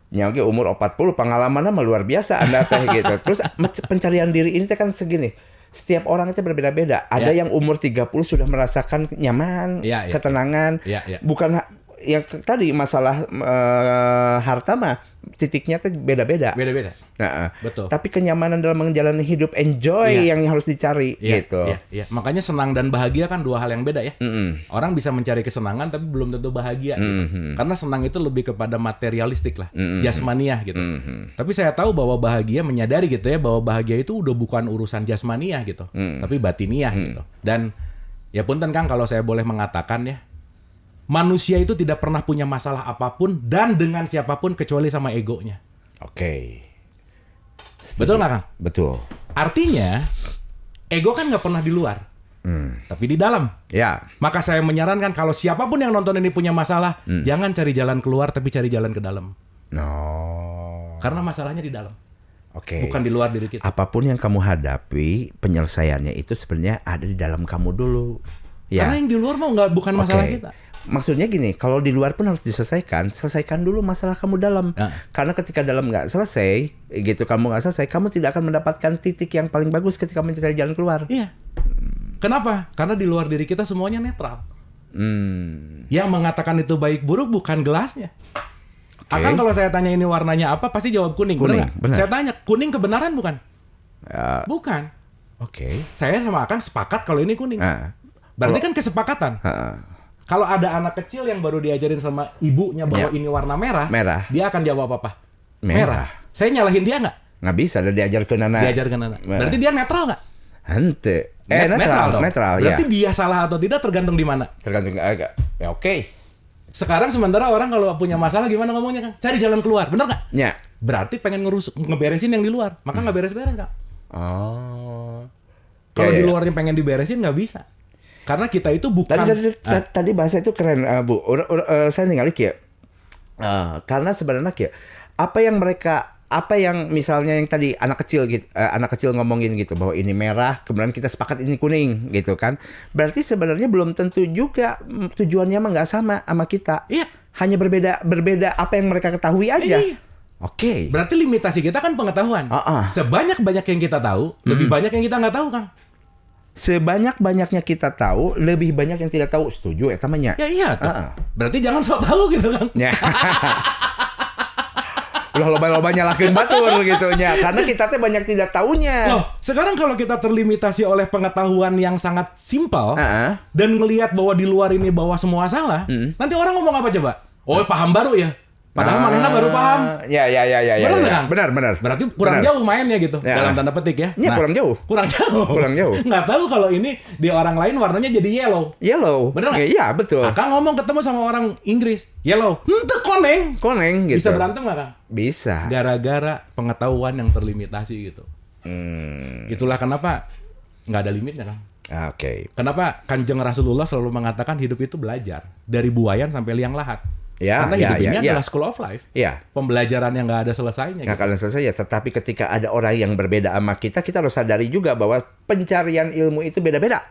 nyampe umur 40 pengalamannya luar biasa Anda kayak gitu. Terus pencarian diri ini teh kan segini. Setiap orang itu berbeda-beda. Ada yang umur 30 sudah merasakan nyaman, ketenangan. Bukan yang tadi masalah harta mah titiknya tuh beda-beda. Beda-beda. Nah, betul. Tapi kenyamanan dalam menjalani hidup, enjoy yang harus dicari gitu. Iya. Makanya senang dan bahagia kan dua hal yang beda ya. Orang bisa mencari kesenangan tapi belum tentu bahagia gitu. Karena senang itu lebih kepada materialistik lah, jasmaniah gitu. Tapi saya tahu bahwa bahagia, menyadari gitu ya, bahwa bahagia itu udah bukan urusan jasmaniah gitu, tapi batiniah gitu. Dan ya punten Kang kalau saya boleh mengatakan ya, manusia itu tidak pernah punya masalah apapun dan dengan siapapun kecuali sama egonya. Oke. Betul nggak Kang? Betul. Artinya ego kan nggak pernah di luar, tapi di dalam. Ya. Maka saya menyarankan kalau siapapun yang nonton ini punya masalah, jangan cari jalan keluar tapi cari jalan ke dalam. No. Karena masalahnya di dalam. Oke. Bukan di luar diri kita. Apapun yang kamu hadapi, penyelesaiannya itu sebenarnya ada di dalam kamu dulu. Ya. Karena yang di luar bukan masalah kita. Maksudnya gini, kalau di luar pun harus diselesaikan, selesaikan dulu masalah kamu dalam. Karena ketika dalam nggak selesai, gitu kamu nggak selesai, kamu tidak akan mendapatkan titik yang paling bagus ketika mencari jalan keluar. Iya. Kenapa? Karena di luar diri kita semuanya netral. Yang mengatakan itu baik buruk bukan gelasnya. Akan kalau saya tanya ini warnanya apa, pasti jawab kuning. Benar. Saya tanya, kuning kebenaran bukan? Bukan. Oke. Saya sama Akang sepakat kalau ini kuning. Berarti kan kesepakatan. Kalau ada anak kecil yang baru diajarin sama ibunya bahwa ini warna merah, dia akan jawab apa? Merah. Saya nyalahin dia nggak? Nggak bisa, udah diajarkan anak. Berarti dia netral nggak? Hente. Netral. Berarti dia salah atau tidak tergantung di mana? Tergantung agak. Ya oke. Sekarang sementara orang kalau punya masalah gimana ngomongnya Kang? Cari jalan keluar, bener nggak? Ya. Berarti pengen ngeberesin yang di luar, maka nggak beres-beres Kang. Oh. Kalau di luarnya pengen diberesin nggak bisa. Karena kita itu bukan... Tadi bahasa itu keren, Bu. Saya tinggal ya. Karena sebenarnya ya, apa yang misalnya yang tadi anak kecil ngomongin gitu bahwa ini merah, kemudian kita sepakat ini kuning gitu kan. Berarti sebenarnya belum tentu juga tujuannya mah nggak sama kita. Iya. Hanya berbeda apa yang mereka ketahui aja. Iya. Oke. Berarti limitasi kita kan pengetahuan. Sebanyak-banyak yang kita tahu, lebih banyak yang kita nggak tahu, Kang. Sebanyak-banyaknya kita tahu, lebih banyak yang tidak tahu. Setuju ya tamanya? Ya iya. Berarti jangan sok tahu gitu kan. Udah loba-loba nyalakeun batur gitu nya. Karena kita teh banyak tidak tahunya. Loh, sekarang kalau kita terlimitasi oleh pengetahuan yang sangat simpel dan ngelihat bahwa di luar ini bahwa semua salah, nanti orang ngomong apa coba? Oh, paham baru ya. Padahal manehna baru paham. Ya. Benar. Berarti kurang jauh mainnya gitu. Dalam tanda petik ya. Iya, kurang jauh. Nggak tahu kalau ini di orang lain warnanya jadi yellow. Bener nggak? Iya, betul. Akang ngomong ketemu sama orang Inggris, yellow. Henteu koneng gitu. Bisa berantem nggak Kang? Bisa. Gara-gara pengetahuan yang terlimitasi gitu. Itulah kenapa nggak ada limitnya Kang. Oke. Kenapa Kanjeng Rasulullah selalu mengatakan hidup itu belajar dari buayan sampai liang lahat. Karena hidup ini adalah school of life. Pembelajaran yang nggak ada selesainya. Nggak akan selesai ya. Tetapi ketika ada orang yang berbeda sama kita harus sadari juga bahwa pencarian ilmu itu beda-beda.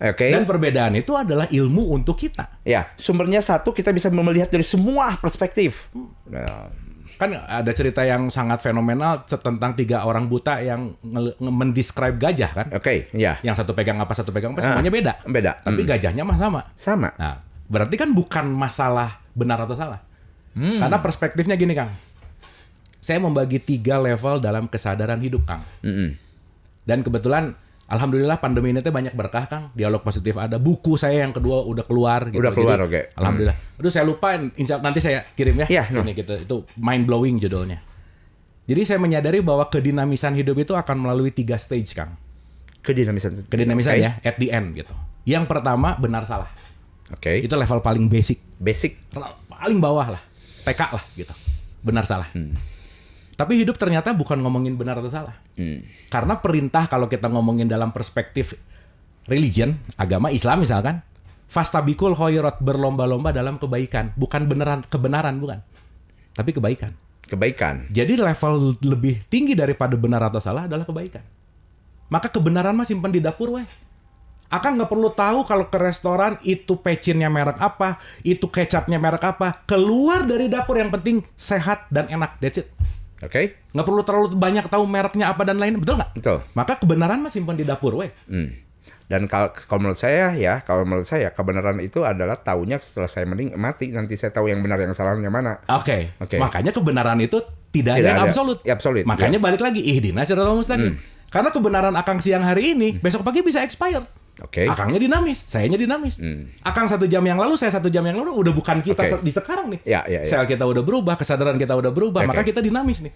Oke. Dan perbedaan itu adalah ilmu untuk kita. Ya, sumbernya satu, kita bisa melihat dari semua perspektif. Kan ada cerita yang sangat fenomenal tentang 3 orang buta yang mendescribe gajah kan. Oke, ya. Yang satu pegang apa, semuanya beda. Tapi gajahnya mah sama. Nah, berarti kan bukan masalah benar atau salah. Karena perspektifnya gini Kang. Saya membagi 3 level dalam kesadaran hidup Kang. Dan kebetulan alhamdulillah pandemi ini tuh banyak berkah Kang. Dialog positif ada. Buku saya yang kedua udah keluar gitu. Oke. Alhamdulillah. Aduh saya lupa, nanti saya kirim ya. Sini gitu. Itu mind blowing judulnya. Jadi saya menyadari bahwa kedinamisan hidup itu akan melalui 3 stage Kang. Kedinamisan ya, at the end gitu. Yang pertama benar salah. Itu level paling basic. Paling bawah lah. TK lah gitu. Benar salah. Tapi hidup ternyata bukan ngomongin benar atau salah. Karena perintah kalau kita ngomongin dalam perspektif religion, agama Islam misalkan, fastabikul khairat, berlomba-lomba dalam kebaikan. Bukan kebenaran bukan. Tapi kebaikan. Jadi level lebih tinggi daripada benar atau salah adalah kebaikan. Maka kebenaran mah simpan di dapur weh. Akang nggak perlu tahu kalau ke restoran itu pecinnya merek apa, itu kecapnya merek apa. Keluar dari dapur yang penting sehat dan enak. That's it. Nggak perlu terlalu banyak tahu mereknya apa dan lain. Betul nggak? Betul. Maka kebenaran mah simpan di dapur, weh. Dan kalau menurut saya kebenaran itu adalah taunya setelah saya mati, nanti saya tahu yang benar yang salahnya mana. Oke. Makanya kebenaran itu tidak ada yang absolut. Absolut. Makanya balik lagi ihdinas siratal mustaqim. Karena kebenaran Akang siang hari ini besok pagi bisa expired. Akangnya dinamis, sayanya dinamis. Akang 1 jam yang lalu, saya 1 jam yang lalu udah bukan kita di sekarang nih. Sel kita udah berubah, kesadaran kita udah berubah, maka kita dinamis nih.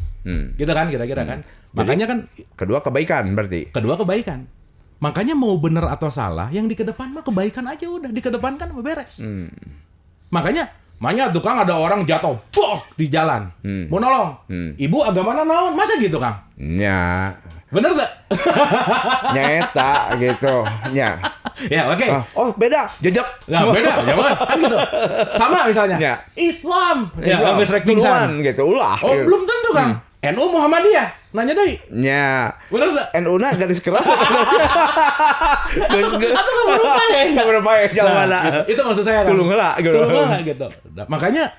Gitu kan kira-kira kan. Makanya kan kedua kebaikan berarti. Kedua kebaikan. Makanya mau benar atau salah, yang di kedepan mah kebaikan aja udah dikedepankan beres. Makanya tukang ada orang jatuh, di jalan, mau nolong. Ibu agama naon, masa gitu Kang? Ya. Bener gak? Nyeta gitu. Ya. Ya oke. Oh beda, jejak. Nah beda, jangan kan gitu. Sama misalnya. Ya. Islam. Ya, duluan gitu, ulah. Oh gitu. Belum tentu Kang. NU Muhammadiyah. Nanya deh. Ya. Bener gak? NU garis keras. Atau gak berupaya. Jangan mana. Itu maksud saya Kang. Tulung heula gitu. Makanya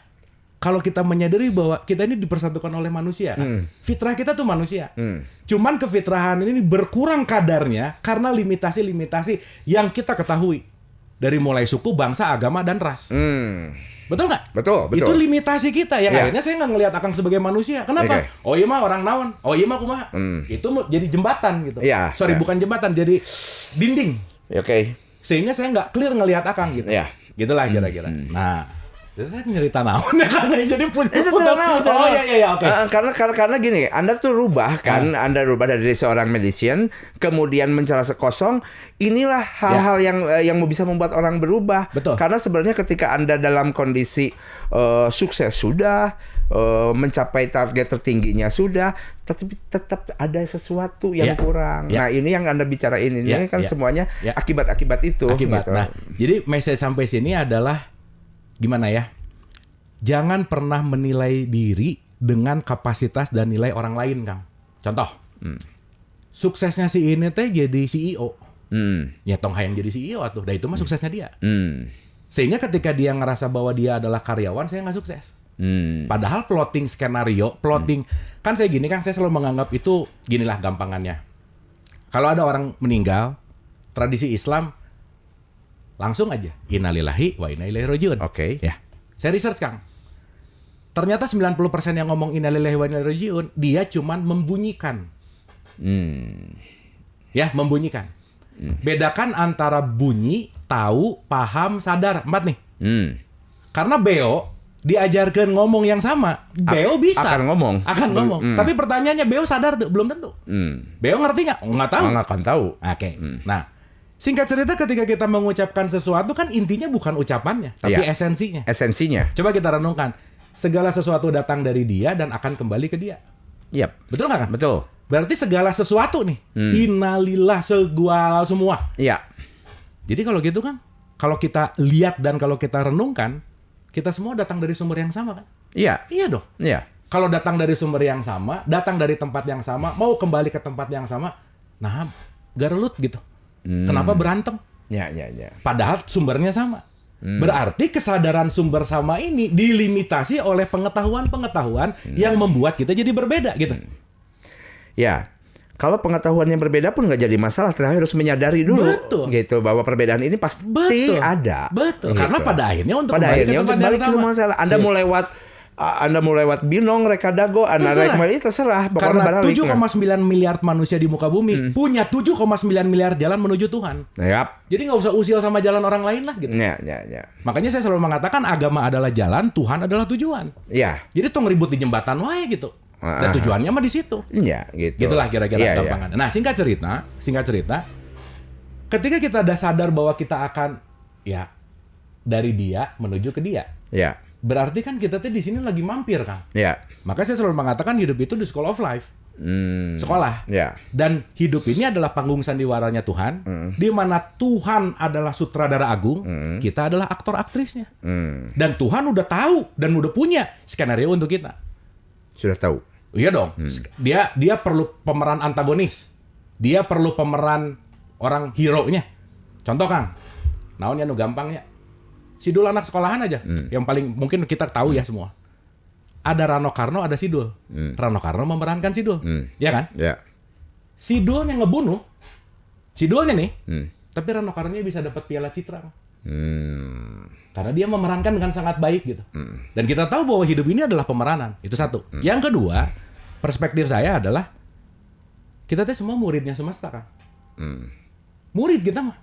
kalau kita menyadari bahwa kita ini dipersatukan oleh manusia, kan? Fitrah kita tuh manusia. Cuman kefitrahan ini berkurang kadarnya karena limitasi-limitasi yang kita ketahui. Dari mulai suku, bangsa, agama, dan ras. Betul nggak? Betul. Itu limitasi kita. Yang akhirnya saya nggak ngelihat Akang sebagai manusia. Kenapa? Oh iya mah orang naon. Oh iya mah kumaha. Itu jadi jembatan gitu. Bukan jembatan, jadi dinding. Sehingga saya nggak clear ngelihat Akang gitu. Gitulah kira-kira. Nah. Saya nyerita naon ya kan jadi putar. Oh iya oke. Karena gini, Anda tuh rubah kan, Anda rubah dari seorang magician kemudian mencela sekosong. Inilah hal-hal yang bisa membuat orang berubah. Betul. Karena sebenarnya ketika Anda dalam kondisi sukses sudah, mencapai target tertingginya sudah, tapi tetap ada sesuatu yang kurang. Nah, ini yang Anda bicarain ini kan semuanya akibat-akibat itu. Gitu. Nah, jadi message sampai sini adalah gimana ya? Jangan pernah menilai diri dengan kapasitas dan nilai orang lain, Kang. Contoh, suksesnya si ini teh jadi CEO. Ya tong hayang jadi CEO atuh. Dah itu mah suksesnya dia. Sehingga ketika dia ngerasa bahwa dia adalah karyawan, saya nggak sukses. Padahal plotting skenario, kan saya gini, Kang, saya selalu menganggap itu ginilah gampangannya. Kalau ada orang meninggal, tradisi Islam langsung aja innalillahi wa inna ilaihi rajiun. Ya. Saya research Kang. Ternyata 90% yang ngomong innalillahi wa inna ilaihi rajiun dia cuman membunyikan. Ya, membunyikan. Bedakan antara bunyi, tahu, paham, sadar. 4 nih. Karena Beo diajarkan ngomong yang sama. Beo bisa. Akan ngomong. Tapi pertanyaannya Beo sadar tuh? Belum tentu. Beo ngerti nggak? Nggak tahu. Nggak akan tahu. Oke. Nah, singkat cerita ketika kita mengucapkan sesuatu kan intinya bukan ucapannya, tapi esensinya. Coba kita renungkan. Segala sesuatu datang dari dia dan akan kembali ke dia. Betul nggak kan? Betul. Berarti segala sesuatu nih. Innalillah segala semua. Jadi kalau gitu kan, kalau kita lihat dan kalau kita renungkan, kita semua datang dari sumber yang sama kan? Iya dong. Kalau datang dari sumber yang sama, datang dari tempat yang sama, mau kembali ke tempat yang sama, nah garelut gitu. Kenapa berantem? Padahal sumbernya sama. Berarti kesadaran sumber sama ini dilimitasi oleh pengetahuan-pengetahuan yang membuat kita jadi berbeda gitu. Kalau pengetahuannya berbeda pun nggak jadi masalah, tapi harus menyadari dulu. Gitu bahwa perbedaan ini pasti ada. Gitu. Karena pada akhirnya untuk kembali ke masalah. Anda mau lewat Binong, Rekadago, Anda kembali terserah. Karena 7,9 miliar manusia di muka bumi punya 7,9 miliar jalan menuju Tuhan. Jadi nggak usah usil sama jalan orang lain lah gitu. Makanya saya selalu mengatakan agama adalah jalan, Tuhan adalah tujuan. Jadi tong ribut di jembatan wae gitu. Dan tujuannya mah di situ. Gitu. Gitulah kira-kira gampangannya. Nah, singkat cerita, ketika kita udah sadar bahwa kita akan dari dia menuju ke dia. Berarti kan kita tuh di sini lagi mampir, Kang. Maka saya selalu mengatakan hidup itu the school of life. Sekolah. Dan hidup ini adalah panggung sandiwaranya Tuhan, di mana Tuhan adalah sutradara agung, kita adalah aktor aktrisnya. Dan Tuhan udah tahu dan udah punya skenario untuk kita. Sudah tahu. Iya dong. Dia perlu pemeran antagonis. Dia perlu pemeran orang hero-nya. Contoh, Kang. Naon ya nu gampangnya. Sidul anak sekolahan aja. Yang paling mungkin kita tahu ya semua. Ada Rano Karno, ada Sidul. Rano Karno memerankan Sidul. Ya kan? Ya. Sidulnya ngebunuh. Sidulnya nih. tapi Rano Karno bisa dapat Piala Citra. Karena dia memerankan dengan sangat baik gitu. Dan kita tahu bahwa hidup ini adalah pemeranan. Itu satu. Yang kedua, perspektif saya adalah kita tuh semua muridnya semesta kan. Murid kita mah.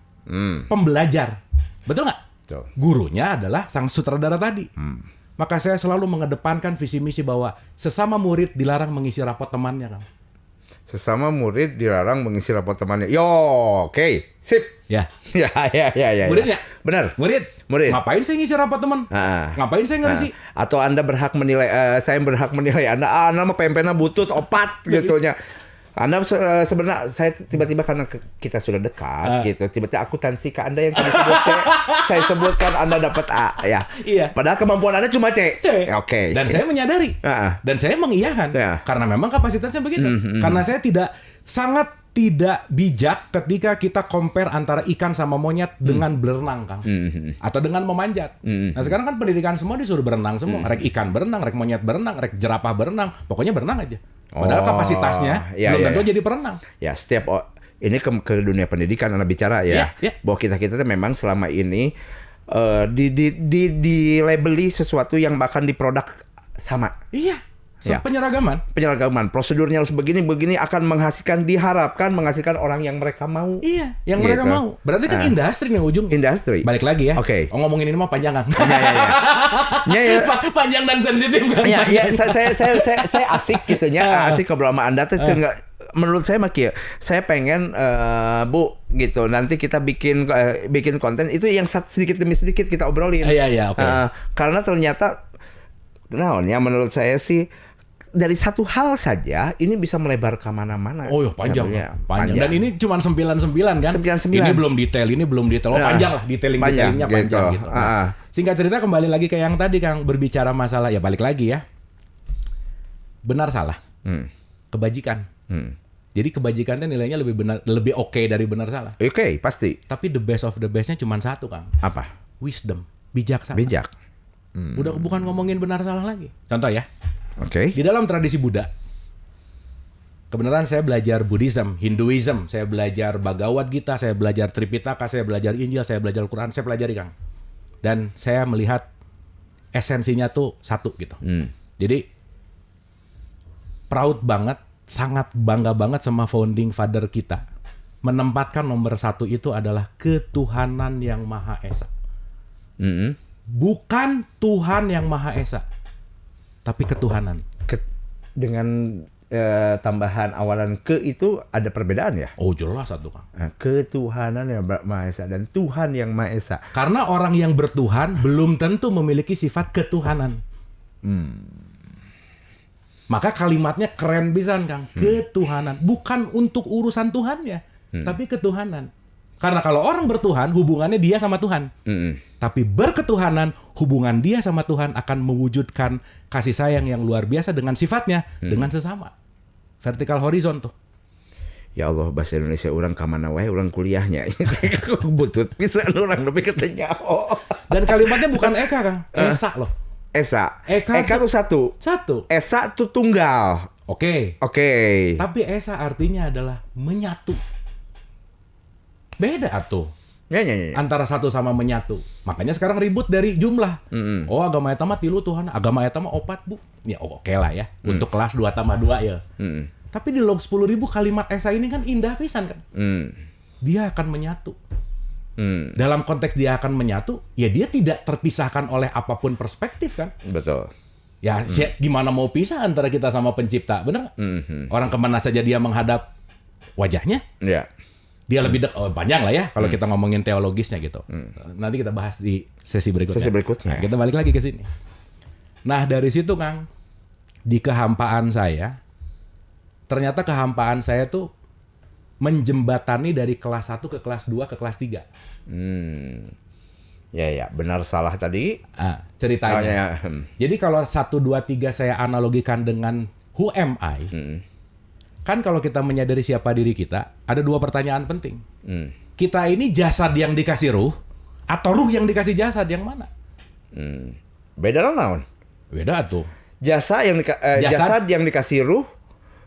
Pembelajar. Betul nggak? Betul. Gurunya adalah sang sutradara tadi. Maka saya selalu mengedepankan visi misi bahwa sesama murid dilarang mengisi rapot temannya kan. Sesama murid dilarang mengisi rapot temannya. Yo, oke. Sip. Ya. Ya. Murid ya? Benar. Murid. Ngapain saya ngisi rapat teman? Ngapain saya ngisi? Atau Anda berhak menilai, saya berhak menilai Anda. Anda mah pempena butut, opat gitu nya. Anda sebenarnya saya tiba-tiba karena kita sudah dekat gitu, tiba-tiba akuntansi ke Anda yang tadi sebut C, saya sebutkan Anda dapat A ya. Iya. Padahal kemampuan Anda cuma C. Oke. Dan saya menyadari. Dan saya mengiyakan. Karena memang kapasitasnya begitu. Karena saya sangat tidak bijak ketika kita compare antara ikan sama monyet dengan berenang, Kang. Atau dengan memanjat. Nah, sekarang kan pendidikan semua disuruh berenang semua. Rek ikan berenang, rek monyet berenang, rek jerapah berenang. Pokoknya berenang aja. Padahal kapasitasnya belum tentu jadi perenang. Ya, ini ke dunia pendidikan Anda bicara ya. Bahwa kita memang selama ini di labeli sesuatu yang bahkan di produk sama. Iya. Penyeragaman. Prosedurnya harus begini akan diharapkan menghasilkan orang yang mereka mau. Iya, yang mereka mau. Berarti kan industri nih ujung. Industri. Balik lagi ya. Oke. Ngomongin ini mah panjang kan. Iya. Panjang dan sensitif kan. Iya, saya asik gitu nya. Asik ngobrol sama Anda tuh menurut saya mah saya pengen Bu gitu. Nanti kita bikin konten itu yang sedikit demi sedikit kita obrolin. Iya, oke. Karena ternyata menurut saya sih dari satu hal saja ini bisa melebar ke mana-mana. Oh, panjang. Dan ini cuma 99 kan? 99. Ini belum detail. Oh, panjang lah detailingnya panjang gitu. Singkat cerita kembali lagi ke yang tadi Kang, berbicara masalah ya balik lagi ya. Benar salah. Kebajikan. Jadi kebajikan itu nilainya lebih oke dari benar salah. Oke, pasti. Tapi the best of the bestnya cuma satu Kang. Apa? Wisdom, bijaksana. Bijak. Udah bukan ngomongin benar salah lagi. Contoh ya. Oke. Di dalam tradisi Buddha, kebenaran saya belajar Buddhism, Hinduism, saya belajar Bhagavad Gita, saya belajar Tripitaka, saya belajar Injil, saya belajar Quran, saya pelajari Kang. Dan saya melihat esensinya tuh satu gitu. Jadi proud banget, sangat bangga banget sama founding father kita. Menempatkan nomor satu itu adalah ketuhanan yang Maha Esa. Bukan Tuhan yang Maha Esa, tapi ketuhanan. Dengan tambahan awalan ke itu ada perbedaan ya? Oh jelas satu Kang. Ketuhanan yang Maha Esa dan Tuhan yang Maha Esa. Karena orang yang bertuhan belum tentu memiliki sifat ketuhanan. Maka kalimatnya keren pisan Kang. Ketuhanan. Bukan untuk urusan Tuhannya, tapi ketuhanan. Karena kalau orang bertuhan, hubungannya dia sama Tuhan. Tapi berketuhanan, hubungan dia sama Tuhan akan mewujudkan kasih sayang yang luar biasa dengan sifatnya, dengan sesama. Vertikal horizon tuh. Ya Allah, bahasa Indonesia orang kamana wae, orang kuliahnya. Butut pisan orang lebih ketanya. Dan kalimatnya bukan Eka, Kang. Esa loh. Esa. Eka tuh satu. Esa tuh tunggal. Oke. Tapi Esa artinya adalah menyatu. Beda tuh. Ya. Antara satu sama menyatu. Makanya sekarang ribut dari jumlah. Oh, agama eta mah 3 Tuhan, agama eta mah 4 Bu. Ya oke lah ya. Untuk kelas 2+2 ya. Tapi di log 10.000 kalimat Esa ini kan indah pisan kan. Dia akan menyatu. Dalam konteks dia akan menyatu, ya dia tidak terpisahkan oleh apapun perspektif kan. Betul. Ya gimana mau pisah antara kita sama pencipta, bener nggak? Orang kemana saja dia menghadap wajahnya. Ya. Dia lebih panjang lah ya kalau kita ngomongin teologisnya gitu. Nanti kita bahas di sesi berikutnya. Nah, kita balik lagi ke sini. Nah dari situ Kang, di kehampaan saya, ternyata kehampaan saya tuh menjembatani dari kelas 1 ke kelas 2 ke kelas 3. Ya, benar salah tadi. Ceritanya. Jadi kalau 1, 2, 3 saya analogikan dengan who am I? Kan kalau kita menyadari siapa diri kita, ada 2 pertanyaan penting. Kita ini jasad yang dikasih ruh, atau ruh yang dikasih jasad, yang mana? Beda naon? Beda tuh. Jasad yang dikasih ruh,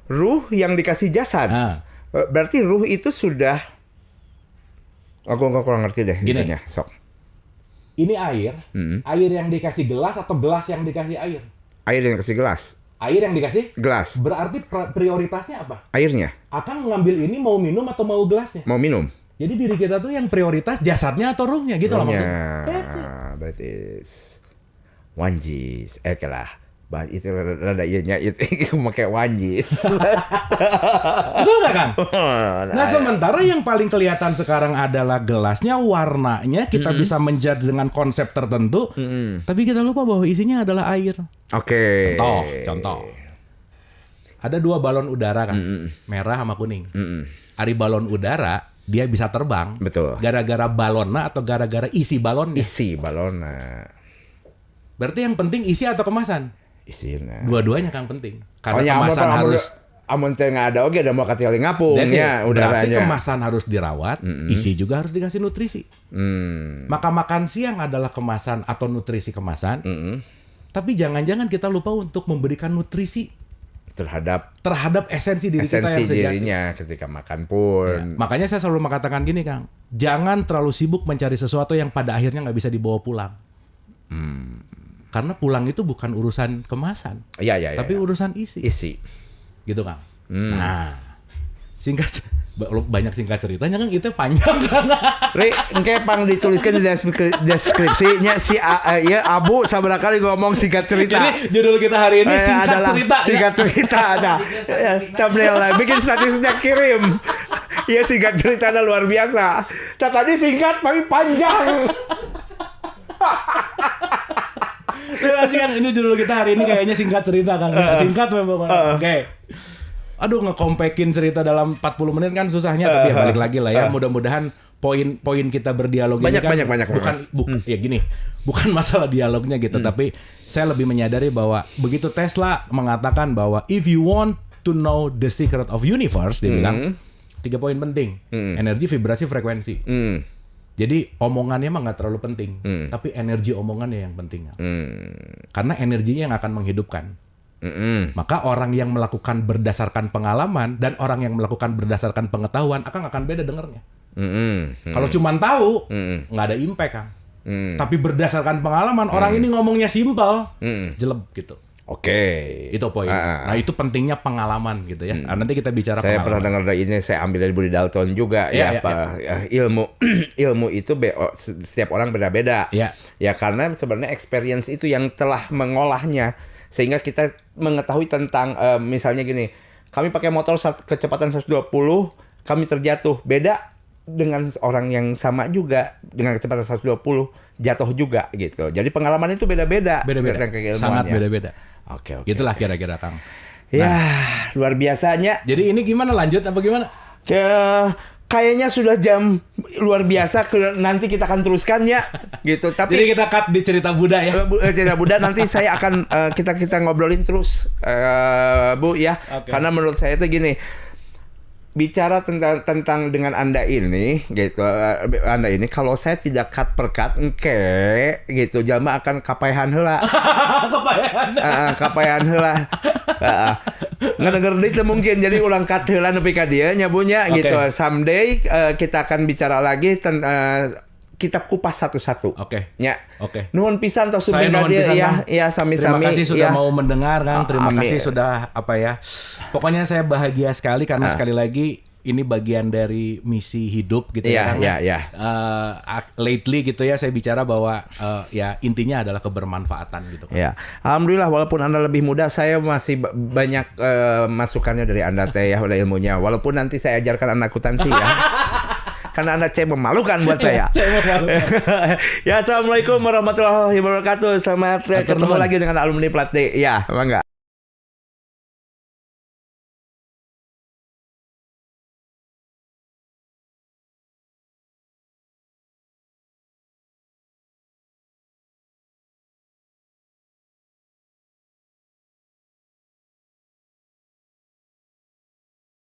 ruh yang dikasih jasad. Berarti ruh itu sudah Aku kurang ngerti deh. Gini. Itunya. Sok. Ini air, air yang dikasih gelas atau gelas yang dikasih air? Air yang kasih gelas. Air yang dikasih? Gelas. Berarti prioritasnya apa? Airnya. Akang ngambil ini mau minum atau mau gelasnya? Mau minum. Jadi diri kita tuh yang prioritas jasadnya atau ruhnya gitu loh maksudnya. That's it. Berarti wanjis. Kelah. Bahas itu rada ianya itu pakai wanjis. Betul nggak Kang? Nah sementara yang paling kelihatan sekarang adalah gelasnya, warnanya kita bisa menjudge dengan konsep tertentu, tapi kita lupa bahwa isinya adalah air. Oke. Contoh. Ada 2 balon udara kan, merah sama kuning. Ari balon udara dia bisa terbang. Betul. Gara-gara balonnya atau gara-gara isi balonnya? Isi balonnya. Berarti yang penting isi atau kemasan? Isinya. Dua-duanya kan penting. Karena kemasan harus amun teh nggak ada, oke udah mau katil ngapung ya udaranya. Berarti kemasan harus dirawat, isi juga harus dikasih nutrisi. Maka makan siang adalah kemasan atau nutrisi kemasan. Tapi jangan-jangan kita lupa untuk memberikan nutrisi terhadap esensi diri kita yang sejati. Dirinya ketika makan pun. Ya, makanya saya selalu mengatakan gini Kang, jangan terlalu sibuk mencari sesuatu yang pada akhirnya nggak bisa dibawa pulang. Karena pulang itu bukan urusan kemasan, tapi urusan isi. Gitu Kang. Nah, banyak singkat ceritanya kan itu panjang kan. Engke pang dituliskan di deskripsinya si Abu sabar kali ngomong singkat cerita. Jadi judul kita hari ini singkat cerita. Singkat cerita ada. Thumbnail lah, bikin statistiknya kirim. Iya singkat cerita luar biasa. Tadi singkat tapi panjang. Kan ini judul kita hari ini kayaknya singkat cerita Kang. Singkat memang. Oke. Aduh ngekompekin cerita dalam 40 menit kan susahnya, tapi balik lagi lah ya. Mudah-mudahan poin-poin kita berdialog ini kan bukan ya gini, bukan masalah dialognya gitu, tapi saya lebih menyadari bahwa begitu Tesla mengatakan bahwa if you want to know the secret of universe, dia bilang 3 poin penting. Energi, vibrasi, frekuensi. Jadi omongannya mah nggak terlalu penting, tapi energi omongannya yang penting. Karena energinya yang akan menghidupkan. Maka orang yang melakukan berdasarkan pengalaman dan orang yang melakukan berdasarkan pengetahuan akan beda dengernya. Kalau cuma tahu, nggak ada impact Kang. Tapi berdasarkan pengalaman, orang ini ngomongnya simpel, jelek gitu. Oke. Itu poin. Nah itu pentingnya pengalaman gitu ya. Nanti kita bicara saya pengalaman. Pernah dengar ini, saya ambil dari Budi Dalton juga ilmu itu setiap orang beda-beda. Ya karena sebenarnya experience itu yang telah mengolahnya sehingga kita mengetahui tentang misalnya gini, kami pakai motor kecepatan 120, kami terjatuh. Beda dengan orang yang sama juga dengan kecepatan 120 jatuh juga gitu. Jadi pengalaman itu beda-beda. Sangat beda-beda. Oke. Itulah kira-kira Kang. Ya, luar biasanya. Jadi ini gimana, lanjut apa gimana? Kayaknya sudah jam luar biasa, nanti kita akan teruskan ya gitu. Tapi jadi kita cut di cerita Buddha ya. Cerita Buddha nanti saya akan kita ngobrolin terus Bu ya. Karena menurut saya itu gini, bicara tentang dengan Anda ini gitu, Anda ini kalau saya tidak cut per cut gitu, jalma akan kapaehan heula. Kapaehan heula. Ngedenger itu mungkin jadi ulang cut heula nepi ka dieu nya Bu nya gitu. Someday kita akan bicara lagi kitab kupas satu-satu. Nuhun pisan tos supaya dia ya sami-sami. Terima kasih sudah mau mendengar Kang. Terima kasih sudah pokoknya saya bahagia sekali karena sekali lagi ini bagian dari misi hidup gitu ya Kang. Lately gitu ya saya bicara bahwa ya intinya adalah kebermanfaatan gitu kan. Alhamdulillah walaupun Anda lebih muda, saya masih banyak masukannya dari Anda teh ya, udah ilmunya. Walaupun nanti saya ajarkan Anda akuntansi ya. Karena Anda memalukan buat saya. Ya, assalamualaikum warahmatullahi wabarakatuh. Selamat ketemu lagi dengan alumni Plat D. Ya, bangga.